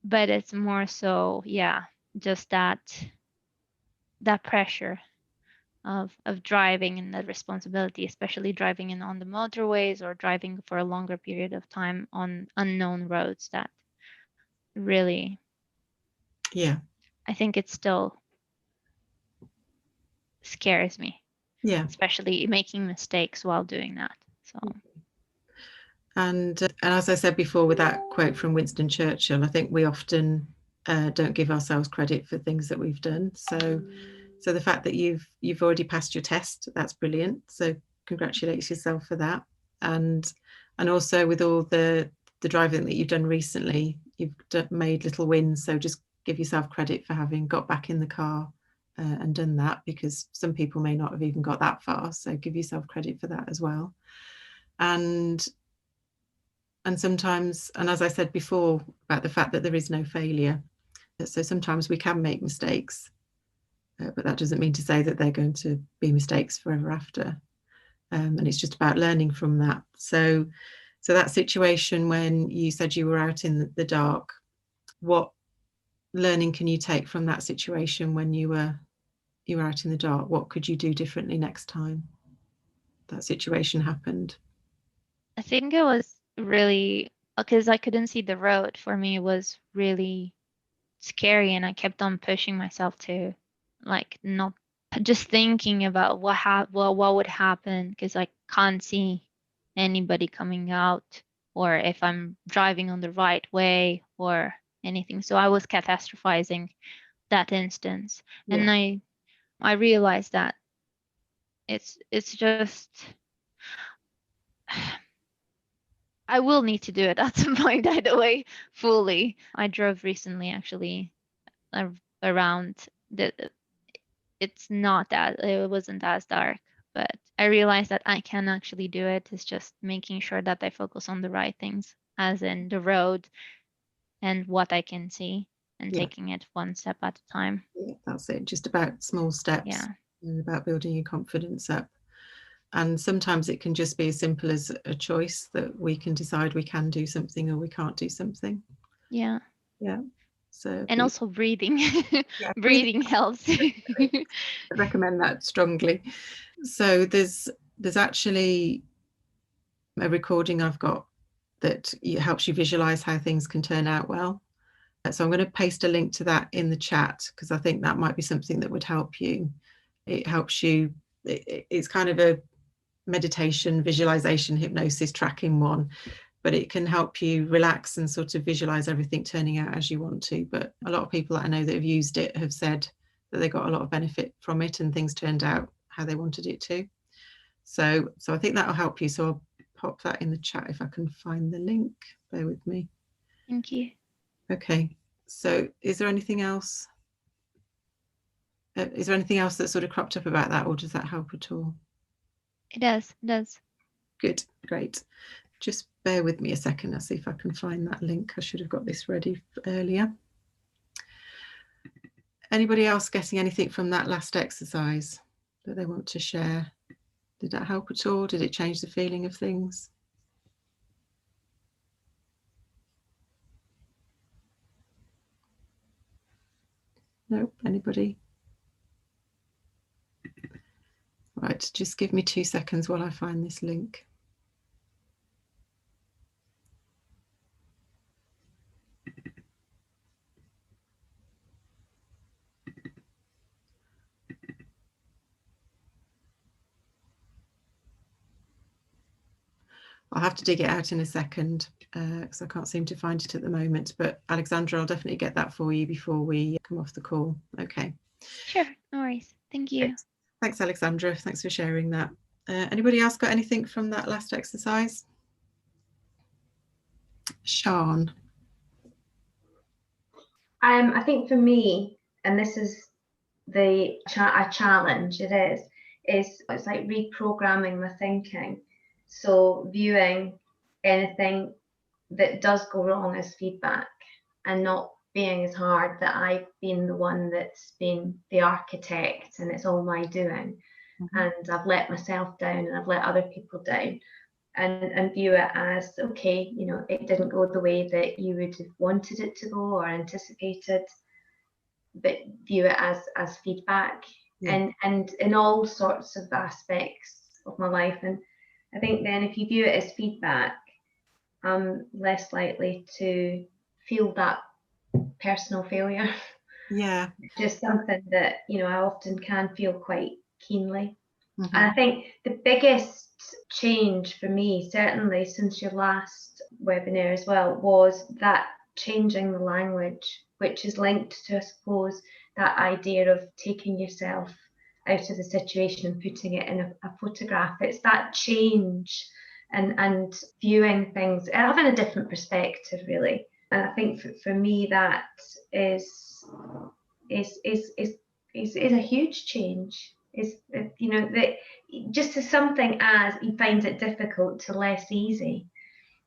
But it's more so, yeah, just that pressure of driving and that responsibility, especially driving on the motorways or driving for a longer period of time on unknown roads, that really, yeah, I think it still scares me. Yeah. Especially making mistakes while doing that. So. And as I said before, with that quote from Winston Churchill, I think we often don't give ourselves credit for things that we've done. So the fact that you've already passed your test, that's brilliant. So congratulate yourself for that. And also with all the driving that you've done recently, you've made little wins. So just give yourself credit for having got back in the car and done that, because some people may not have even got that far. So give yourself credit for that as well. And sometimes, and as I said before about the fact that there is no failure, so sometimes we can make mistakes, but that doesn't mean to say that they're going to be mistakes forever after. And it's just about learning from that. So that situation when you said you were out in the dark, what learning can you take from that situation when you were out in the dark? What could you do differently next time that situation happened? I think it was really, because I couldn't see the road, for me it was really scary, and I kept on pushing myself to, like, not just thinking about what would happen, because I can't see anybody coming out, or if I'm driving on the right way or anything. So I was catastrophizing that instance. Yeah. And I realized that it's just I will need to do it at some point, either way, fully. I drove recently, actually, around it wasn't as dark, but I realized that I can actually do it. It's just making sure that I focus on the right things, as in the road and what I can see, and taking it one step at a time. Yeah, that's it. Just about small steps. Yeah. And about building your confidence up. And sometimes it can just be as simple as a choice that we can decide we can do something or we can't do something. Yeah. Yeah. So. And also breathing. Yeah, breathing helps. I recommend that strongly. So there's actually a recording I've got that helps you visualize how things can turn out well. So I'm going to paste a link to that in the chat, because I think that might be something that would help you. It helps you. It's kind of a meditation, visualization, hypnosis tracking one, but it can help you relax and sort of visualize everything turning out as you want to. But a lot of people that I know that have used it have said that they got a lot of benefit from it and things turned out how they wanted it to. So I think that'll help you. So I'll pop that in the chat if I can find the link. Bear with me. Thank you. Okay, so is there anything else? Is there anything else that sort of cropped up about that, or does that help at all? It does. Good, great. Just bear with me a second. I'll see if I can find that link. I should have got this ready earlier. Anybody else getting anything from that last exercise that they want to share? Did that help at all? Did it change the feeling of things? Nope. Anybody? Right, just give me 2 seconds while I find this link. I'll have to dig it out in a second because I can't seem to find it at the moment. But Alexandra, I'll definitely get that for you before we come off the call. Okay. Sure, no worries. Thank you. Thanks, Alexandra. Thanks for sharing that. Anybody else got anything from that last exercise? Sian. I think for me, and this is a challenge, is it's like reprogramming my thinking. So viewing anything that does go wrong as feedback, and not being as hard that I've been the one that's been the architect and it's all my doing. And I've let myself down and I've let other people down, and view it as, okay, you know, it didn't go the way that you would have wanted it to go or anticipated, but view it as feedback. And in all sorts of aspects of my life. And I think then if you view it as feedback, I'm less likely to feel that personal failure. Yeah. Just something that, you know, I often can feel quite keenly. And I think the biggest change for me, certainly since your last webinar as well, was that changing the language, which is linked to, I suppose, that idea of taking yourself out of the situation and putting it in a photograph. It's that change and viewing things, having a different perspective, really. And I think for me that is a huge change. Is, you know, that just as something as you find it difficult to less easy,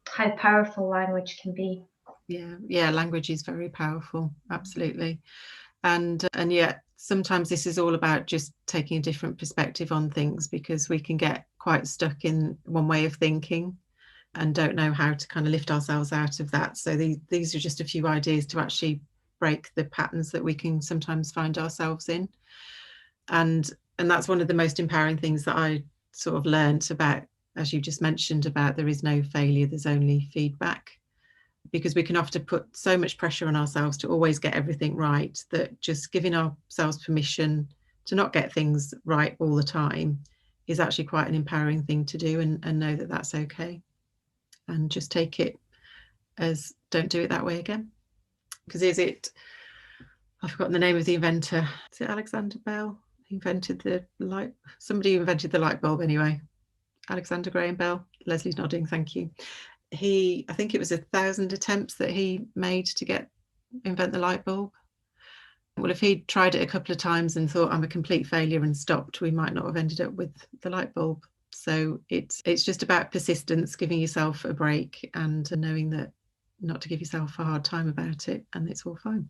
how powerful language can be. Yeah, language is very powerful, absolutely. And yet sometimes this is all about just taking a different perspective on things, because we can get quite stuck in one way of thinking and don't know how to kind of lift ourselves out of that. So these are just a few ideas to actually break the patterns that we can sometimes find ourselves in. And that's one of the most empowering things that I sort of learned about, as you just mentioned, about there is no failure, there's only feedback. Because we can often put so much pressure on ourselves to always get everything right, that just giving ourselves permission to not get things right all the time is actually quite an empowering thing to do, and know that that's okay. And just take it as, don't do it that way again. Because I've forgotten the name of the inventor. Is it Alexander Bell? He invented the light, somebody who invented the light bulb anyway. Alexander Graham Bell. Leslie's nodding, thank you. I think it was 1,000 attempts that he made to invent the light bulb. Well, if he'd tried it a couple of times and thought I'm a complete failure and stopped, we might not have ended up with the light bulb. So it's just about persistence, giving yourself a break, and knowing that not to give yourself a hard time about it, and it's all fine.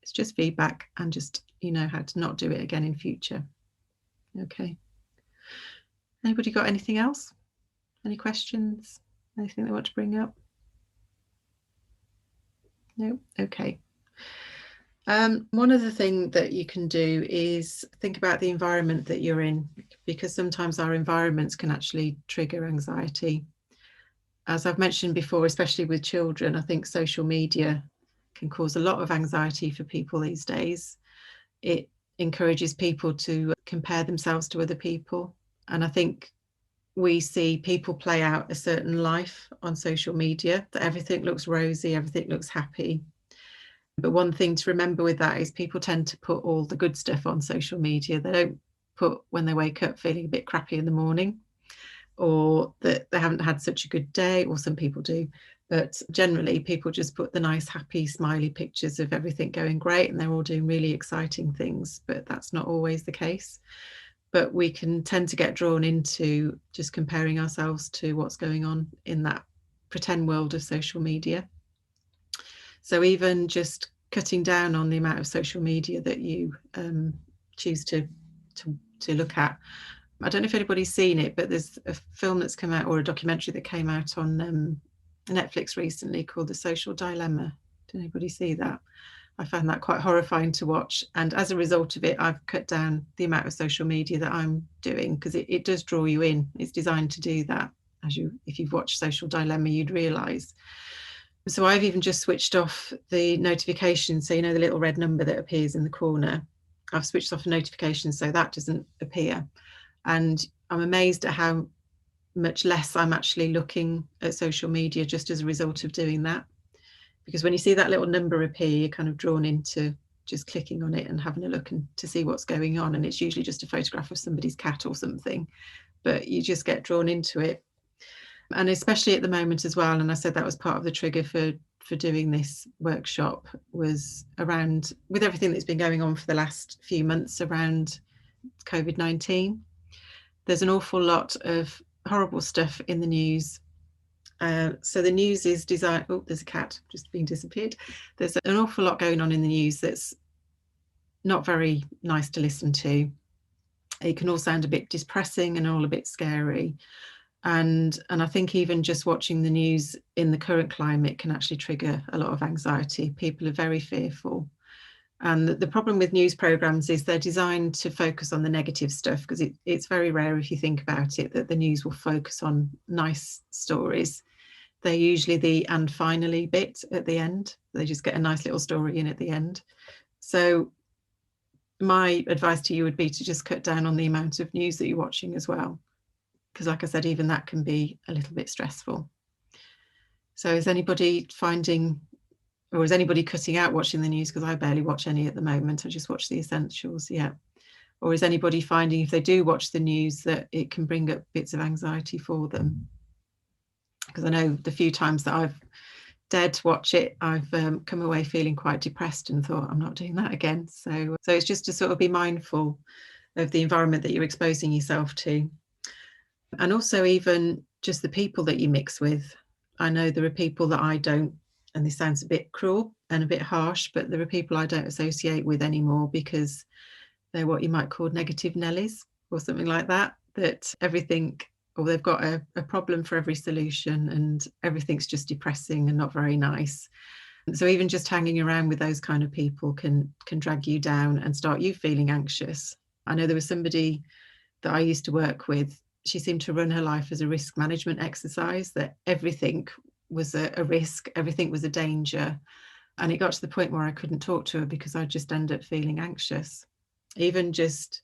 It's just feedback, and just, you know, how to not do it again in future. Okay. Anybody got anything else? Any questions? Anything they want to bring up? No? Okay. One other thing that you can do is think about the environment that you're in, because sometimes our environments can actually trigger anxiety. As I've mentioned before, especially with children, I think social media can cause a lot of anxiety for people these days. It encourages people to compare themselves to other people. And I think we see people play out a certain life on social media, that everything looks rosy, everything looks happy. But one thing to remember with that is people tend to put all the good stuff on social media. They don't put when they wake up feeling a bit crappy in the morning, or that they haven't had such a good day, or some people do. But generally people just put the nice, happy, smiley pictures of everything going great and they're all doing really exciting things, but that's not always the case. But we can tend to get drawn into just comparing ourselves to what's going on in that pretend world of social media. So even just cutting down on the amount of social media that you choose to look at. I don't know if anybody's seen it, but there's a film that's come out, or a documentary that came out on Netflix recently called The Social Dilemma. Did anybody see that? I found that quite horrifying to watch. And as a result of it, I've cut down the amount of social media that I'm doing, because it does draw you in. It's designed to do that. If you've watched Social Dilemma, you'd realise. So I've even just switched off the notifications. So, you know, the little red number that appears in the corner, I've switched off the notifications so that doesn't appear. And I'm amazed at how much less I'm actually looking at social media just as a result of doing that. Because when you see that little number appear, you're kind of drawn into just clicking on it and having a look and to see what's going on. And it's usually just a photograph of somebody's cat or something, but you just get drawn into it. And especially at the moment as well, and I said that was part of the trigger for doing this workshop, was around, with everything that's been going on for the last few months around COVID-19, there's an awful lot of horrible stuff in the news. So the news is designed, oh, there's a cat just being disappeared. There's an awful lot going on in the news that's not very nice to listen to. It can all sound a bit depressing and all a bit scary. And I think even just watching the news in the current climate can actually trigger a lot of anxiety. People are very fearful. And the problem with news programmes is they're designed to focus on the negative stuff, because it's very rare, if you think about it, that the news will focus on nice stories. They're usually the "and finally" bit at the end. They just get a nice little story in at the end. So my advice to you would be to just cut down on the amount of news that you're watching as well, because like I said, even that can be a little bit stressful. So is anybody finding, or is anybody cutting out watching the news? Because I barely watch any at the moment. I just watch the essentials. Yeah. Or is anybody finding, if they do watch the news, that it can bring up bits of anxiety for them? Because I know the few times that I've dared to watch it, I've come away feeling quite depressed and thought, I'm not doing that again. So it's just to sort of be mindful of the environment that you're exposing yourself to. And also even just the people that you mix with. I know there are people that I don't, and this sounds a bit cruel and a bit harsh, but there are people I don't associate with anymore because they're what you might call negative Nellies or something like that, that everything, or they've got a problem for every solution and everything's just depressing and not very nice. So even just hanging around with those kind of people can drag you down and start you feeling anxious. I know there was somebody that I used to work with. She seemed to run her life as a risk management exercise, that everything was a risk, everything was a danger. And it got to the point where I couldn't talk to her because I just ended up feeling anxious. Even just,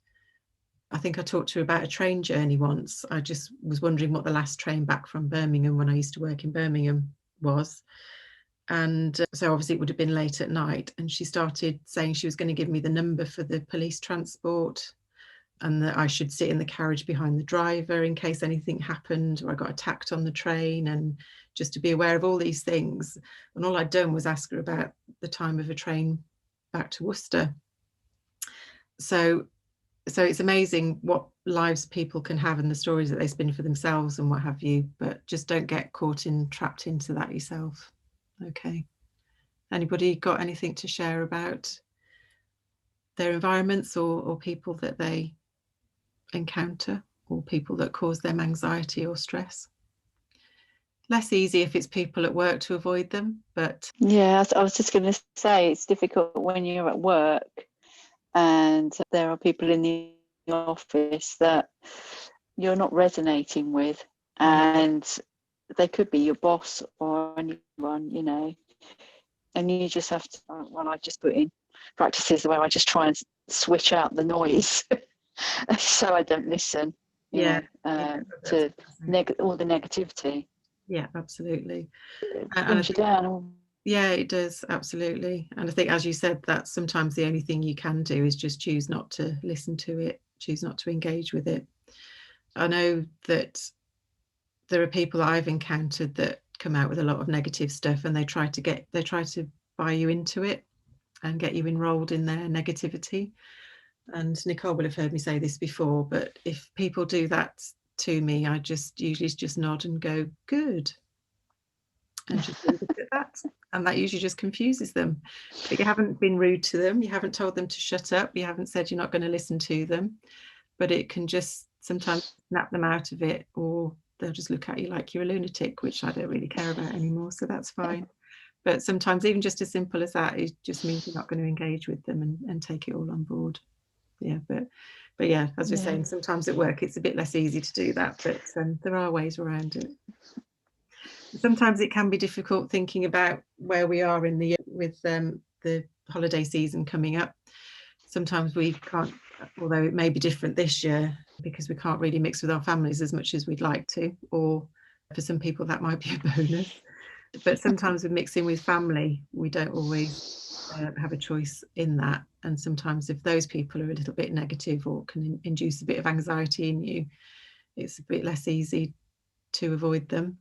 I think I talked to her about a train journey once. I just was wondering what the last train back from Birmingham, when I used to work in Birmingham, was. And so obviously it would have been late at night. And she started saying she was going to give me the number for the police transport, and that I should sit in the carriage behind the driver in case anything happened or I got attacked on the train, and just to be aware of all these things. And all I'd done was ask her about the time of a train back to Worcester. So it's amazing what lives people can have and the stories that they spin for themselves and what have you, but just don't get trapped into that yourself. Okay. Anybody got anything to share about their environments or people that they encounter, or people that cause them anxiety or stress? Less easy if it's people at work to avoid them, but yeah, I was just going to say, it's difficult when you're at work and there are people in the office that you're not resonating with, and they could be your boss or anyone, you know, and you just have to, well, I just put in practices where I just try and switch out the noise so I don't listen, to all the negativity. Yeah, absolutely. It brings you down. Yeah, it does, absolutely. And I think, as you said, that's sometimes the only thing you can do is just choose not to listen to it, choose not to engage with it. I know that there are people that I've encountered that come out with a lot of negative stuff, and they try to buy you into it and get you enrolled in their negativity. And Nicole will have heard me say this before, but if people do that to me, I usually just nod and go, good, and just leave it at that. And that usually just confuses them. But you haven't been rude to them, you haven't told them to shut up, you haven't said you're not going to listen to them, but it can just sometimes snap them out of it, or they'll just look at you like you're a lunatic, which I don't really care about anymore, so that's fine. But sometimes even just as simple as that, it just means you're not going to engage with them and take it all on board. Yeah, but yeah, as we're saying, sometimes at work it's a bit less easy to do that, but there are ways around it. Sometimes it can be difficult thinking about where we are in the year with the holiday season coming up. Sometimes we can't, although it may be different this year because we can't really mix with our families as much as we'd like to, or for some people that might be a bonus. But sometimes with mixing with family, we don't always have a choice in that. And sometimes if those people are a little bit negative or can induce a bit of anxiety in you, it's a bit less easy to avoid them.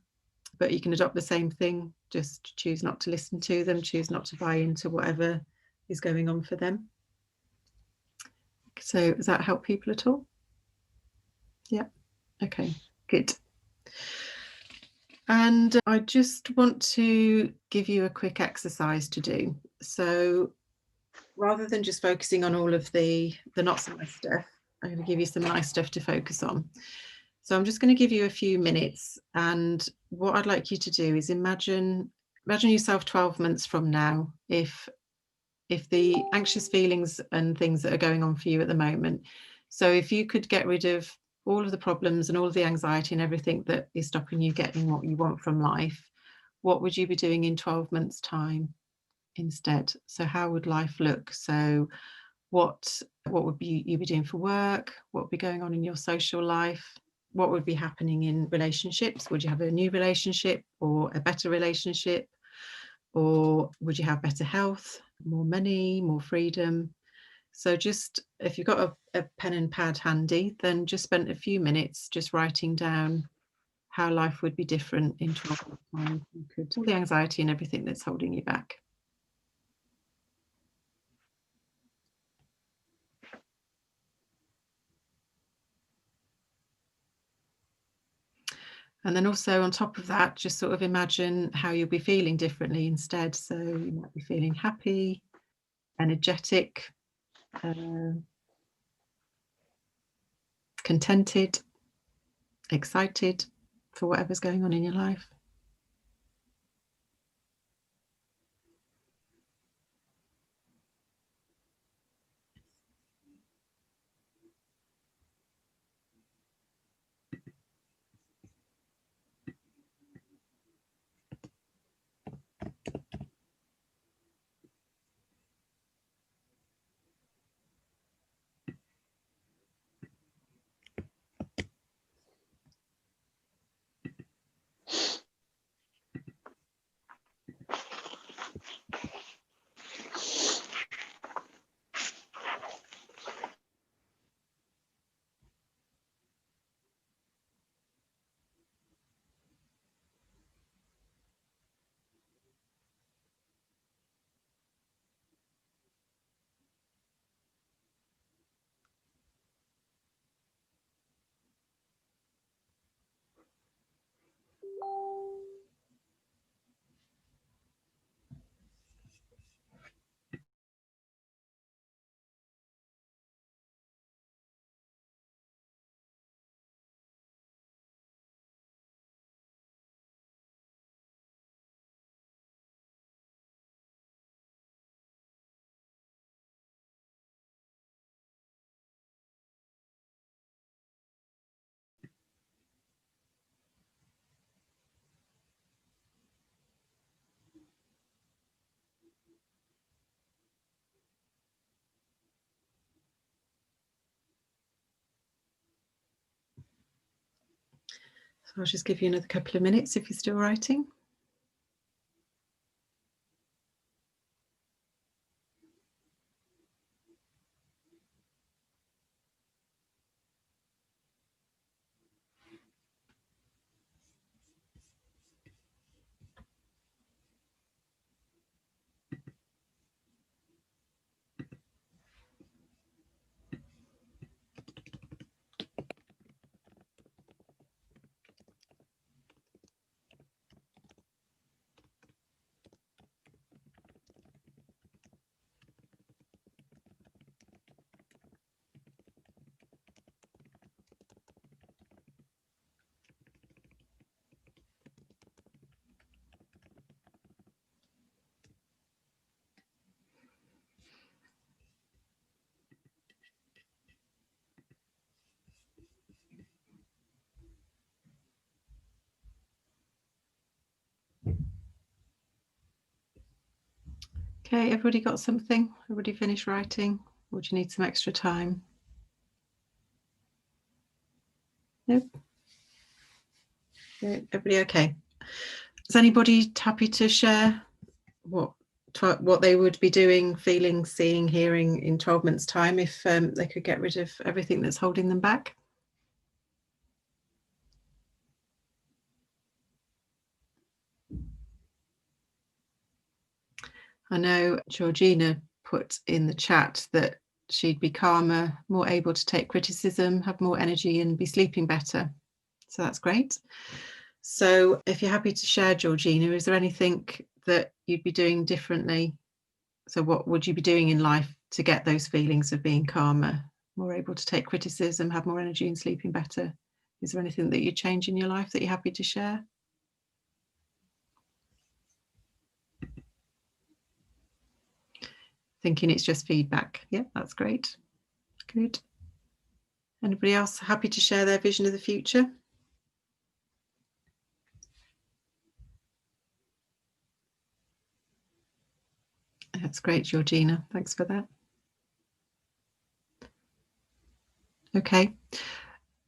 But you can adopt the same thing, just choose not to listen to them, choose not to buy into whatever is going on for them. So does that help people at all? Yeah, okay, good. And I just want to give you a quick exercise to do. So rather than just focusing on all of the not so nice stuff, I'm going to give you some nice stuff to focus on. So I'm just going to give you a few minutes, and what I'd like you to do is imagine yourself 12 months from now, if the anxious feelings and things that are going on for you at the moment. So if you could get rid of all of the problems and all of the anxiety and everything that is stopping you getting what you want from life, what would you be doing in 12 months' time instead? So how would life look? So what would you be doing for work? What would be going on in your social life? What would be happening in relationships? Would you have a new relationship or a better relationship? Or would you have better health, more money, more freedom? So just, if you've got a pen and pad handy, then just spend a few minutes just writing down how life would be different in 12 months' time. You could, all the anxiety and everything that's holding you back. And then also on top of that, just sort of imagine how you'll be feeling differently instead. So you might be feeling happy, energetic, contented, excited for whatever's going on in your life. So I'll just give you another couple of minutes if you're still writing. Okay, everybody got something? Everybody finished writing? Or do you need some extra time? Nope. No, everybody okay? Is anybody happy to share what they would be doing, feeling, seeing, hearing in 12 months' time if they could get rid of everything that's holding them back? I know Georgina put in the chat that she'd be calmer, more able to take criticism, have more energy and be sleeping better. So that's great. So if you're happy to share, Georgina, is there anything that you'd be doing differently? So what would you be doing in life to get those feelings of being calmer, more able to take criticism, have more energy and sleeping better? Is there anything that you'd change in your life that you're happy to share? Thinking it's just feedback. Yeah, that's great. Good. Anybody else happy to share their vision of the future? That's great, Georgina. Thanks for that. Okay.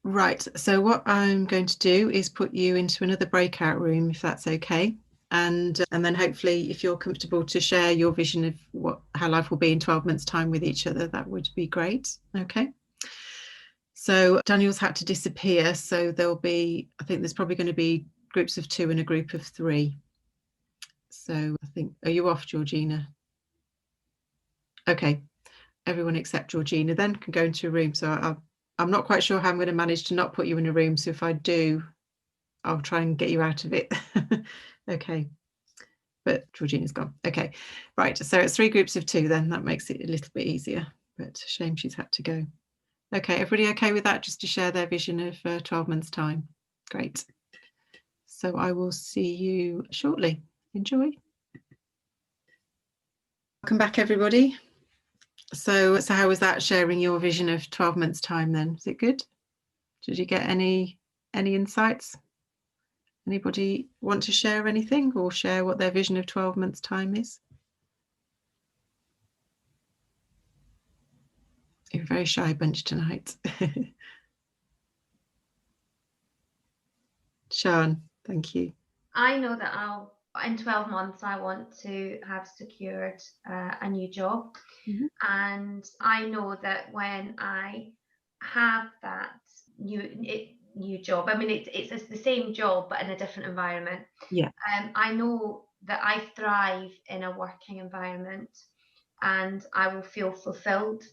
Right. So what I'm going to do is put you into another breakout room, if that's okay. And then hopefully, if you're comfortable to share your vision of how life will be in 12 months' time with each other, that would be great. Okay. So Daniel's had to disappear. So there'll be, I think there's probably going to be groups of 2 and a group of 3. So I think, are you off, Georgina? Okay. Everyone except Georgina then can go into a room. So I'm not quite sure how I'm going to manage to not put you in a room. So if I do, I'll try and get you out of it. Okay. But Georgina's gone. Okay. Right. So it's 3 groups of 2 then. That makes it a little bit easier. But shame she's had to go. Okay. Everybody okay with that? Just to share their vision of 12 months' time. Great. So I will see you shortly. Enjoy. Welcome back, everybody. So how was that, sharing your vision of 12 months' time then? Is it good? Did you get any insights? Anybody want to share anything or share what their vision of 12 months' time is? You're a very shy bunch tonight. Sian, thank you. I know that in 12 months, I want to have secured a new job. Mhm. And I know that when I have that new job, I mean, it's the same job, but in a different environment. Yeah. I know that I thrive in a working environment and I will feel fulfilled.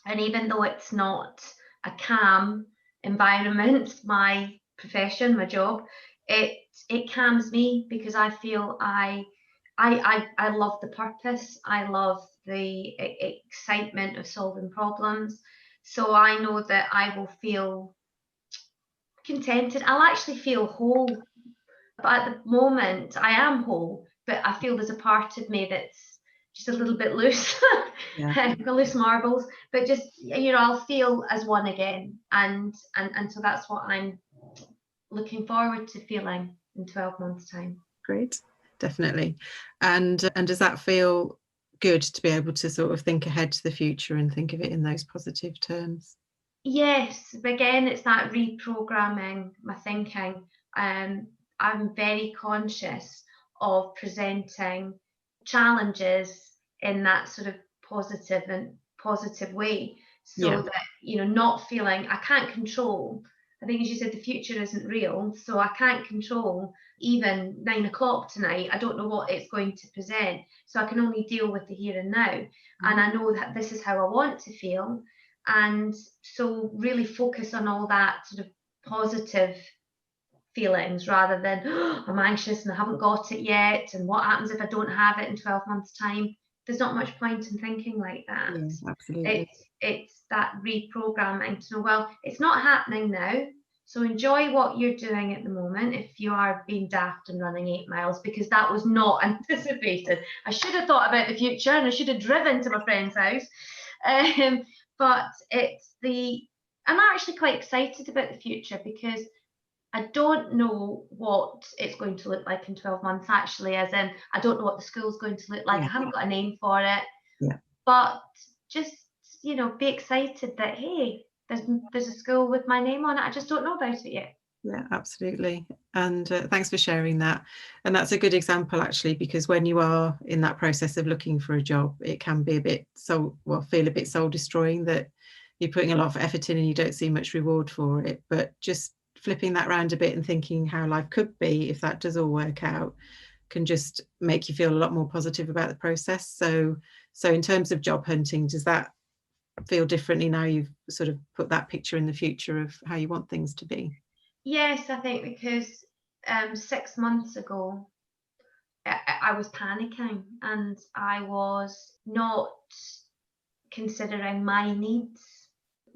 And even though it's not a calm environment, my profession, my job, it calms me because I feel I love the purpose. I love the excitement of solving problems. So I know that I will feel contented. I'll actually feel whole. But at the moment, I am whole, but I feel there's a part of me that's just a little bit loose. Yeah. Loose marbles, but just, I'll feel as one again, and so that's what I'm looking forward to feeling in 12 months' time. Great, definitely. And does that feel good to be able to sort of think ahead to the future and think of it in those positive terms? Yes, but again, it's that reprogramming my thinking. I'm very conscious of presenting challenges in that sort of positive way, so that not feeling I can't control. I think, as you said, the future isn't real, so I can't control even 9 o'clock tonight. I don't know what it's going to present, so I can only deal with the here and now. And I know that this is how I want to feel, and so really focus on all that sort of positive feelings rather than, oh, I'm anxious and I haven't got it yet, and what happens if I don't have it in 12 months' time? There's not much point in thinking like that. Yeah, absolutely. It's that reprogramming to know, well, it's not happening now, so enjoy what you're doing at the moment if you are being daft and running 8 miles, because that was not anticipated. I should have thought about the future and I should have driven to my friend's house. But I'm actually quite excited about the future, because I don't know what it's going to look like in 12 months, actually, as in, I don't know what the school's going to look like. I haven't got a name for it. Yeah. But just, be excited that, hey, there's a school with my name on it. I just don't know about it yet. Yeah, absolutely. And thanks for sharing that. And that's a good example, actually, because when you are in that process of looking for a job, it can be feel a bit soul destroying that you're putting a lot of effort in and you don't see much reward for it. But just flipping that around a bit and thinking how life could be if that does all work out can just make you feel a lot more positive about the process. So in terms of job hunting, does that feel differently now you've sort of put that picture in the future of how you want things to be? Yes, I think because 6 months ago, I was panicking and I was not considering my needs,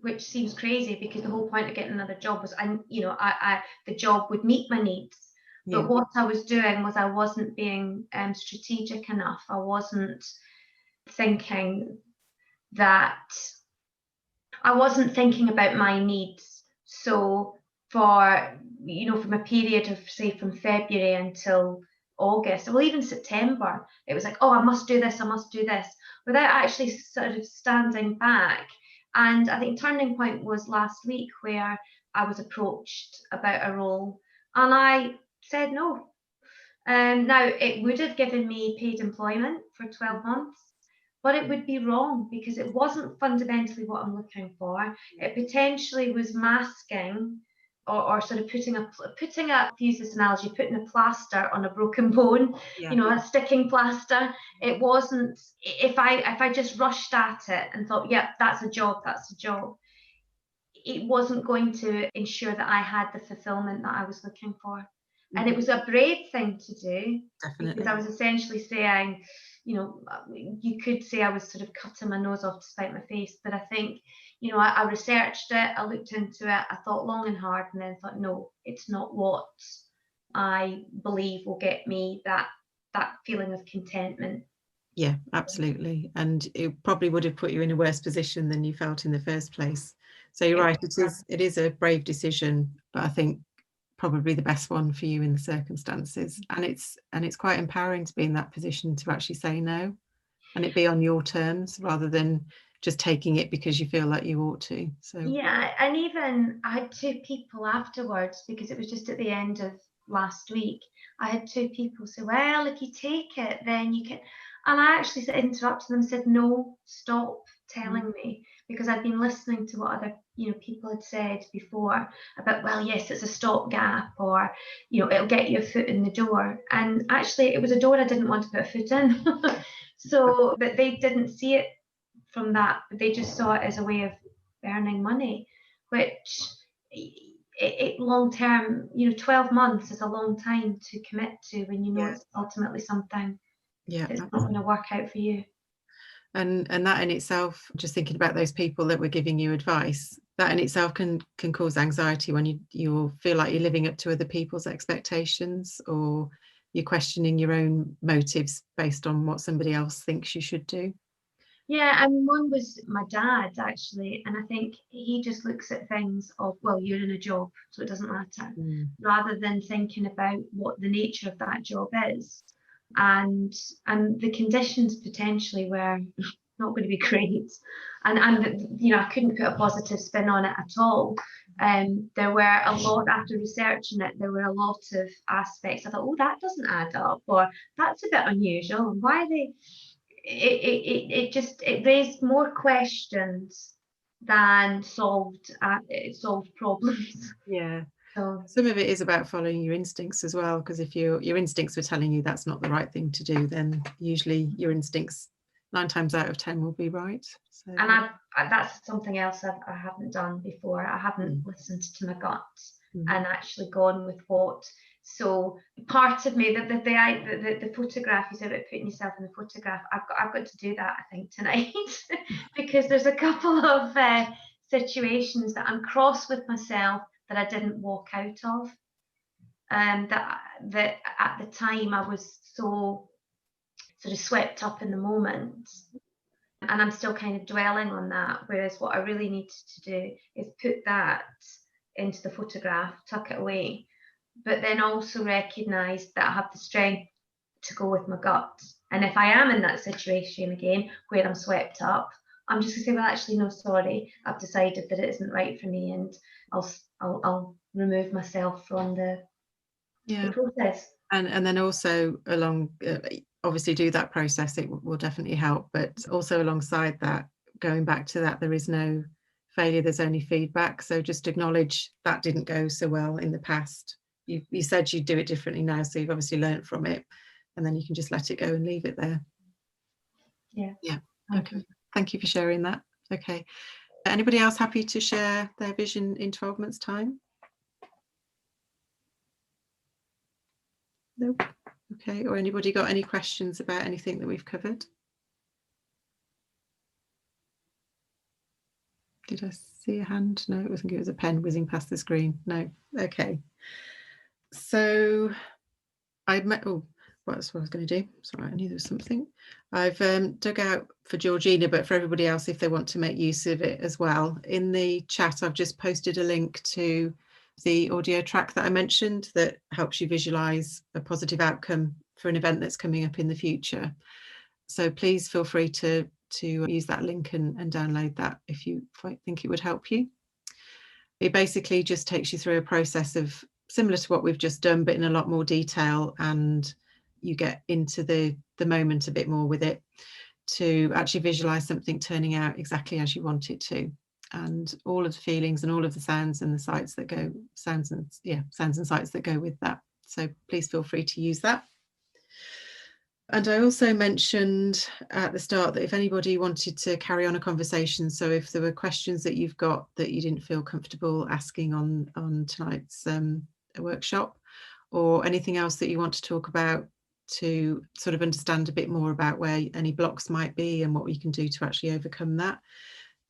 which seems crazy because the whole point of getting another job was, the job would meet my needs. But what I was doing was I wasn't being strategic enough. I wasn't thinking about my needs. So from a period of, say, from February until August, or even September, it was like, oh, I must do this, without actually sort of standing back. And I think turning point was last week, where I was approached about a role and I said no. Now, it would have given me paid employment for 12 months, but it would be wrong because it wasn't fundamentally what I'm looking for. It potentially was masking or sort of putting use this analogy, putting a plaster on a broken bone, a sticking plaster. It wasn't, if I just rushed at it and thought, yep, that's a job, it wasn't going to ensure that I had the fulfillment that I was looking for. And it was a brave thing to do. Definitely. Because I was essentially saying, you could say I was sort of cutting my nose off to spite my face, but I think, I researched it, I looked into it, I thought long and hard, and then thought, no, it's not what I believe will get me that feeling of contentment. Yeah, absolutely. And it probably would have put you in a worse position than you felt in the first place. So you're right, it is a brave decision, but I think probably the best one for you in the circumstances. And it's quite empowering to be in that position to actually say no and it be on your terms rather than just taking it because you feel like you ought to. So yeah, and even I had 2 people afterwards, because it was just at the end of last week, I had 2 people say, well, if you take it, then you can. And I actually interrupted them and said, no, stop telling me, because I'd been listening to what other people had said before about, well, yes, it's a stopgap, or it'll get you a foot in the door. And actually, it was a door I didn't want to put a foot in. So, but they didn't see it from that, but they just saw it as a way of earning money, which it long term, 12 months is a long time to commit to when you know it's ultimately something that's not going to work out for you. And that in itself, just thinking about those people that were giving you advice, that in itself can cause anxiety when you feel like you're living up to other people's expectations, or you're questioning your own motives based on what somebody else thinks you should do. Yeah, I mean, one was my dad, actually, and I think he just looks at things of, well, you're in a job, so it doesn't matter, rather than thinking about what the nature of that job is. And the conditions potentially were not going to be great. And I couldn't put a positive spin on it at all. There were a lot, after researching it, there were a lot of aspects. I thought, oh, that doesn't add up, or that's a bit unusual. And why they... It raised more questions than solved problems. Yeah. So some of it is about following your instincts as well, because if your instincts were telling you that's not the right thing to do, then usually your instincts 9 times out of 10 will be right. So, and that's something else I haven't done before. I haven't listened to my gut and actually gone with what. So part of me, the photograph, you said about putting yourself in the photograph, I've got to do that, I think, tonight, because there's a couple of situations that I'm cross with myself that I didn't walk out of, that at the time I was so sort of swept up in the moment, and I'm still kind of dwelling on that, whereas what I really need to do is put that into the photograph, tuck it away, but then also recognise that I have the strength to go with my gut. And if I am in that situation again where I'm swept up, I'm just going to say, well, actually, no, sorry, I've decided that it isn't right for me, and I'll remove myself from the process. And then also along, obviously do that process, it will definitely help, but also alongside that, going back to that, there is no failure, there's only feedback. So just acknowledge that didn't go so well in the past. You said you'd do it differently now, so you've obviously learned from it, and then you can just let it go and leave it there. Yeah. Okay, thank you for sharing that. Okay, anybody else happy to share their vision in 12 months time? No. Okay, or anybody got any questions about anything that we've covered? Did I see a hand? No, it wasn't. It was a pen whizzing past the screen. No. Okay. So I met. Oh, that's what I was going to do. Sorry, I knew there was something. I've dug out for Georgina, but for everybody else, if they want to make use of it as well. In the chat, I've just posted a link to the audio track that I mentioned that helps you visualize a positive outcome for an event that's coming up in the future. So please feel free to use that link and download that if you think it would help you. It basically just takes you through a process of similar to what we've just done, but in a lot more detail, and you get into the moment a bit more with it to actually visualize something turning out exactly as you want it to, and all of the feelings and all of the sounds and the sights that go, sounds and sights that go with that. So please feel free to use that. And I also mentioned at the start that if anybody wanted to carry on a conversation, so if there were questions that you've got that you didn't feel comfortable asking on tonight's workshop, or anything else that you want to talk about to sort of understand a bit more about where any blocks might be and what we can do to actually overcome that,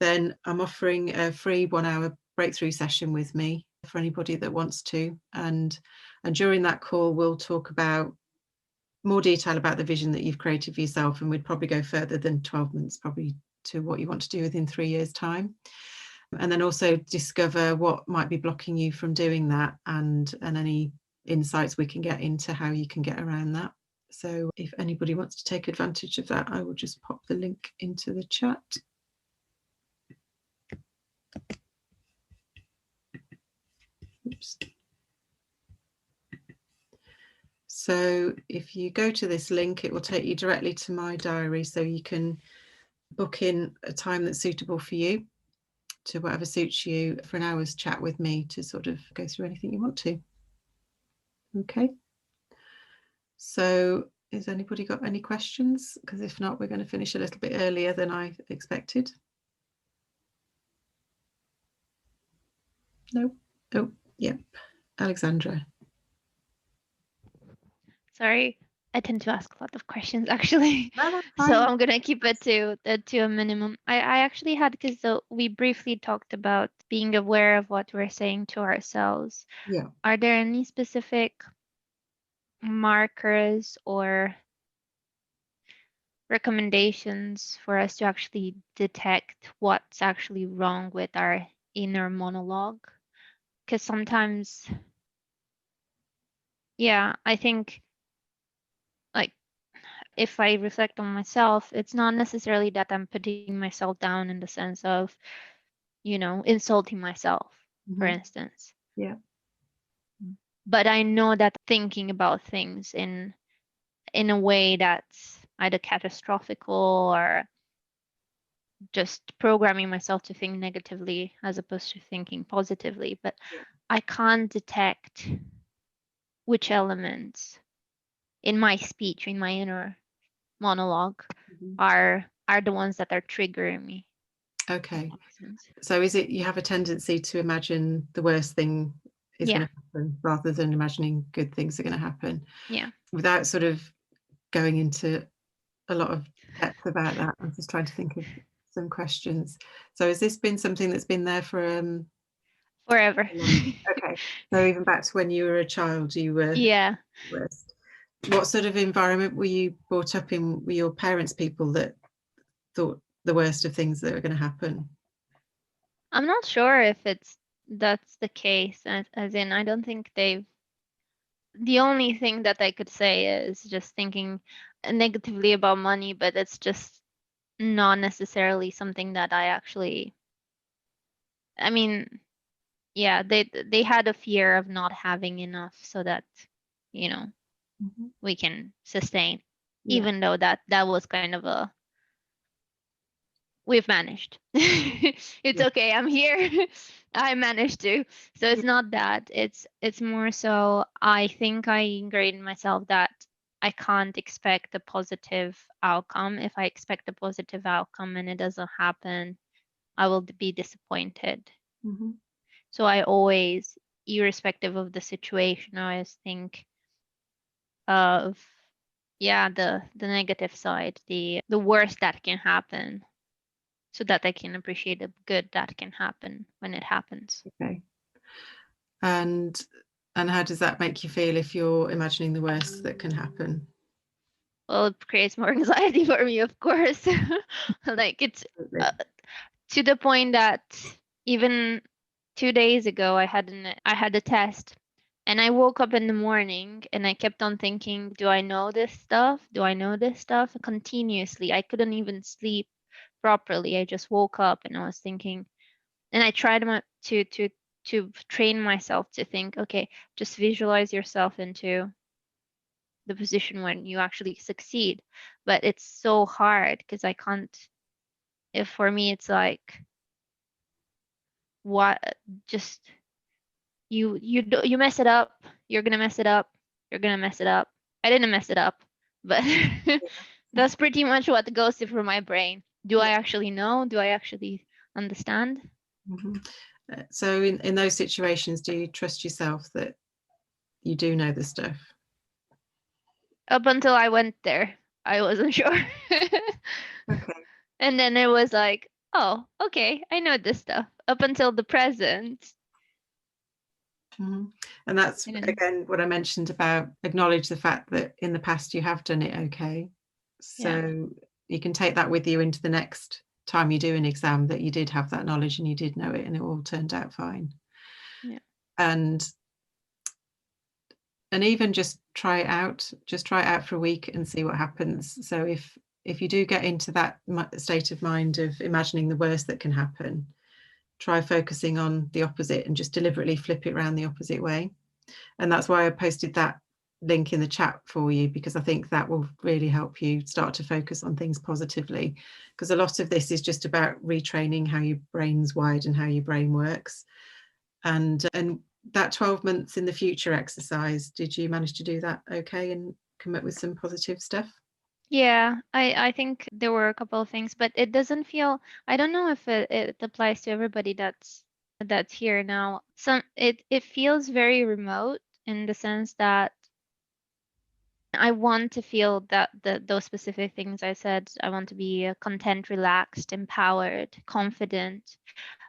then I'm offering a free 1 hour breakthrough session with me for anybody that wants to. And during that call, we'll talk about more detail about the vision that you've created for yourself, and we'd probably go further than 12 months, probably to what you want to do within 3 years' time. And then also discover what might be blocking you from doing that, and any insights we can get into how you can get around that. So if anybody wants to take advantage of that, I will just pop the link into the chat. Oops. So if you go to this link, it will take you directly to my diary, so you can book in a time that's suitable for you, to whatever suits you, for an hour's chat with me to sort of go through anything you want to. Okay. So has anybody got any questions? Because if not, we're going to finish a little bit earlier than I expected. No. Oh, yep. Alexandra. Sorry, I tend to ask a lot of questions actually. No, So I'm gonna keep it to a minimum. I actually had, because we briefly talked about being aware of what we're saying to ourselves. Yeah. Are there any specific markers or recommendations for us to actually detect what's actually wrong with our inner monologue? Because sometimes, yeah, I think, like, if I reflect on myself, it's not necessarily that I'm putting myself down in the sense of, insulting myself, for instance. Yeah. But I know that thinking about things in a way that's either catastrophic or just programming myself to think negatively as opposed to thinking positively. But I can't detect which elements in my speech, in my inner monologue, are the ones that are triggering me. Okay. So is it you have a tendency to imagine the worst thing is going to happen rather than imagining good things are going to happen? Yeah. Without sort of going into a lot of depth about that, I'm just trying to think of some questions. So has this been something that's been there for forever? Okay. So even back to when you were a child, you were worst. What sort of environment were you brought up in? Were your parents people that thought the worst of things that were going to happen? I'm not sure if it's that's the case. As in, I don't think they've. The only thing that I could say is just thinking negatively about money, but it's just not necessarily something that I actually. I mean, yeah, they had a fear of not having enough so that, you know, Mhm. we can sustain, Yeah. even though that was kind of a. We've managed. It's Yeah. okay. I'm here. I managed to. So it's not that. It's more so I think I ingrained in myself that I can't expect a positive outcome. If I expect a positive outcome and it doesn't happen, I will be disappointed. Mhm. So I always, irrespective of the situation, I always think of the negative side, the worst that can happen, so that I can appreciate the good that can happen when it happens. Okay. And how does that make you feel if you're imagining the worst that can happen? Well, it creates more anxiety for me, of course. Like it's Absolutely. to the point that even 2 days ago I had a test, and I woke up in the morning and I kept on thinking, do I know this stuff? Do I know this stuff? Continuously. I couldn't even sleep properly. I just woke up and I was thinking, and I tried to train myself to think, okay, just visualize yourself into the position when you actually succeed. But it's so hard because I can't. If for me it's like, what, just you mess it up, you're gonna mess it up, you're gonna mess it up. I didn't mess it up, but that's pretty much what goes through my brain. Do I actually know? Do I actually understand? Mhm. So in those situations, do you trust yourself that you do know the stuff? Up until I went there, I wasn't sure. Okay. And then it was like, oh, okay, I know this stuff. Up until the present. Mhm. And that's I didn't. again what I mentioned about acknowledge the fact that in the past you have done it okay. So you can take that with you into the next time you do an exam, that you did have that knowledge and you did know it and it all turned out fine. Yeah. And even just try it out for a week and see what happens. So if you do get into that state of mind of imagining the worst that can happen, try focusing on the opposite and just deliberately flip it around the opposite way. And that's why I posted that link in the chat for you, because I think that will really help you start to focus on things positively, because a lot of this is just about retraining how your brain's wired and how your brain works. And that 12 months in the future exercise, did you manage to do that okay and come up with some positive stuff? Yeah, I think there were a couple of things, but it doesn't feel, I don't know if it applies to everybody that's here now. It feels very remote in the sense that I want to feel that those specific things I said. I want to be content, relaxed, empowered, confident,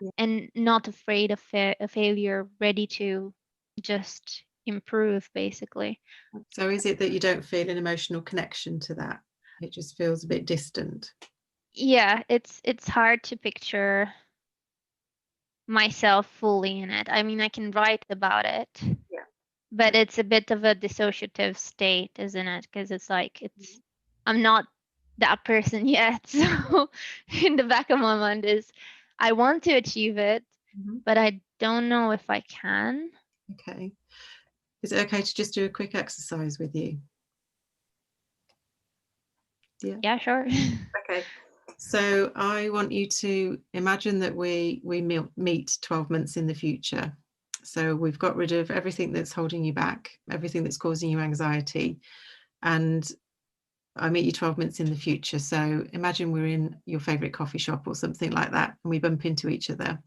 Yeah. and not afraid of a failure, ready to just improve, basically. So is it that you don't feel an emotional connection to that? It just feels a bit distant. Yeah, it's hard to picture myself fully in it. I mean, I can write about it, Yeah. but it's a bit of a dissociative state, isn't it? Because it's like I'm not that person yet. So in the back of my mind is I want to achieve it, Mhm. but I don't know if I can. Okay. Is it okay to just do a quick exercise with you? Yeah. Yeah, sure. Okay. So I want you to imagine that we meet 12 months in the future. So we've got rid of everything that's holding you back, everything that's causing you anxiety, and I meet you 12 months in the future. So imagine we're in your favorite coffee shop or something like that, and we bump into each other.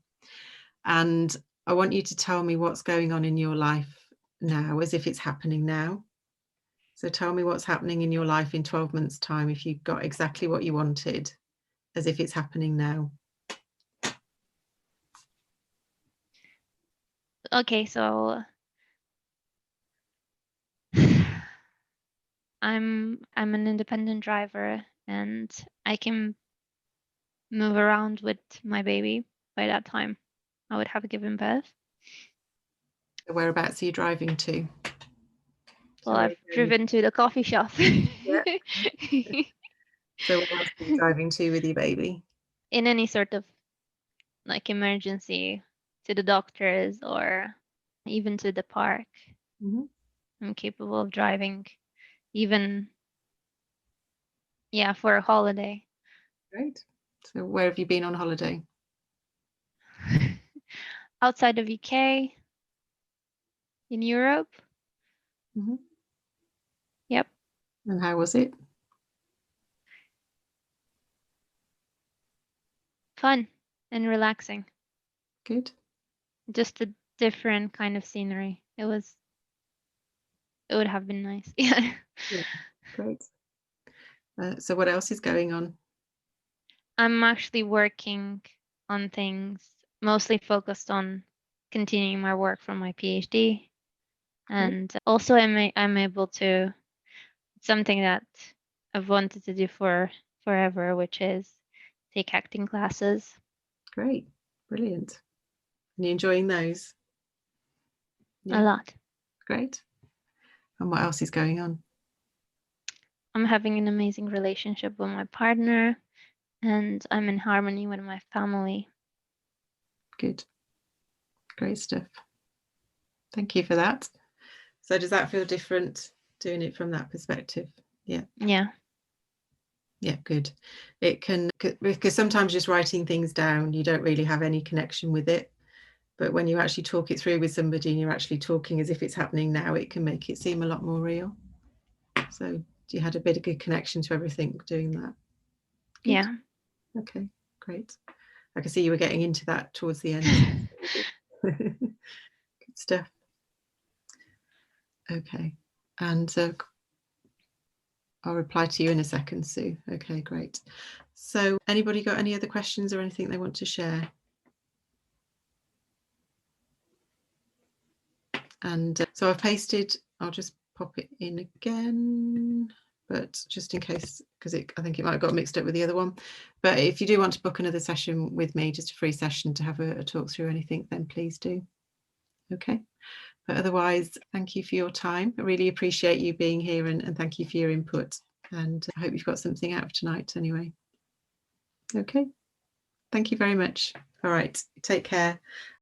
And I want you to tell me what's going on in your life now, as if it's happening now. So tell me what's happening in your life in 12 months' time if you got exactly what you wanted, as if it's happening now. Okay, so I'm an independent driver and I can move around with my baby. By that time, I would have given birth. So whereabouts are you driving to? Well, So I've driven to the coffee shop. So where else are you driving to with your baby? In any sort of like emergency, to the doctors or even to the park. Mhm. I'm capable of driving even, yeah, for a holiday. Great. So where have you been on holiday? Outside of UK, in Europe. Mhm. Yep. And how was it? Fun and relaxing. Good. Just a different kind of scenery. It would have been nice. Yeah. Great. So what else is going on? I'm actually working on things mostly focused on continuing my work from my PhD. And also I'm able to, something that I've wanted to do for forever, which is take acting classes. Great. Brilliant. And you enjoying those? A lot. Great. And what else is going on? I'm having an amazing relationship with my partner and I'm in harmony with my family. Good. Great stuff. Thank you for that. So does that feel different doing it from that perspective? Yeah. Yeah. Yeah, good. It can, because sometimes just writing things down, you don't really have any connection with it. But when you actually talk it through with somebody and you're actually talking as if it's happening now, it can make it seem a lot more real. So you had a bit of good connection to everything doing that. Good. Yeah. Okay, great. I can see you were getting into that towards the end. Good stuff. Okay, and I'll reply to you in a second, Sue. Okay, great. So anybody got any other questions or anything they want to share? And so I've pasted, I'll just pop it in again, but just in case, because I think it might have got mixed up with the other one. But if you do want to book another session with me, just a free session to have a talk through anything, then please do. Okay. But otherwise, thank you for your time. I really appreciate you being here and thank you for your input. And I hope you've got something out of tonight anyway. Okay. Thank you very much. All right. Take care.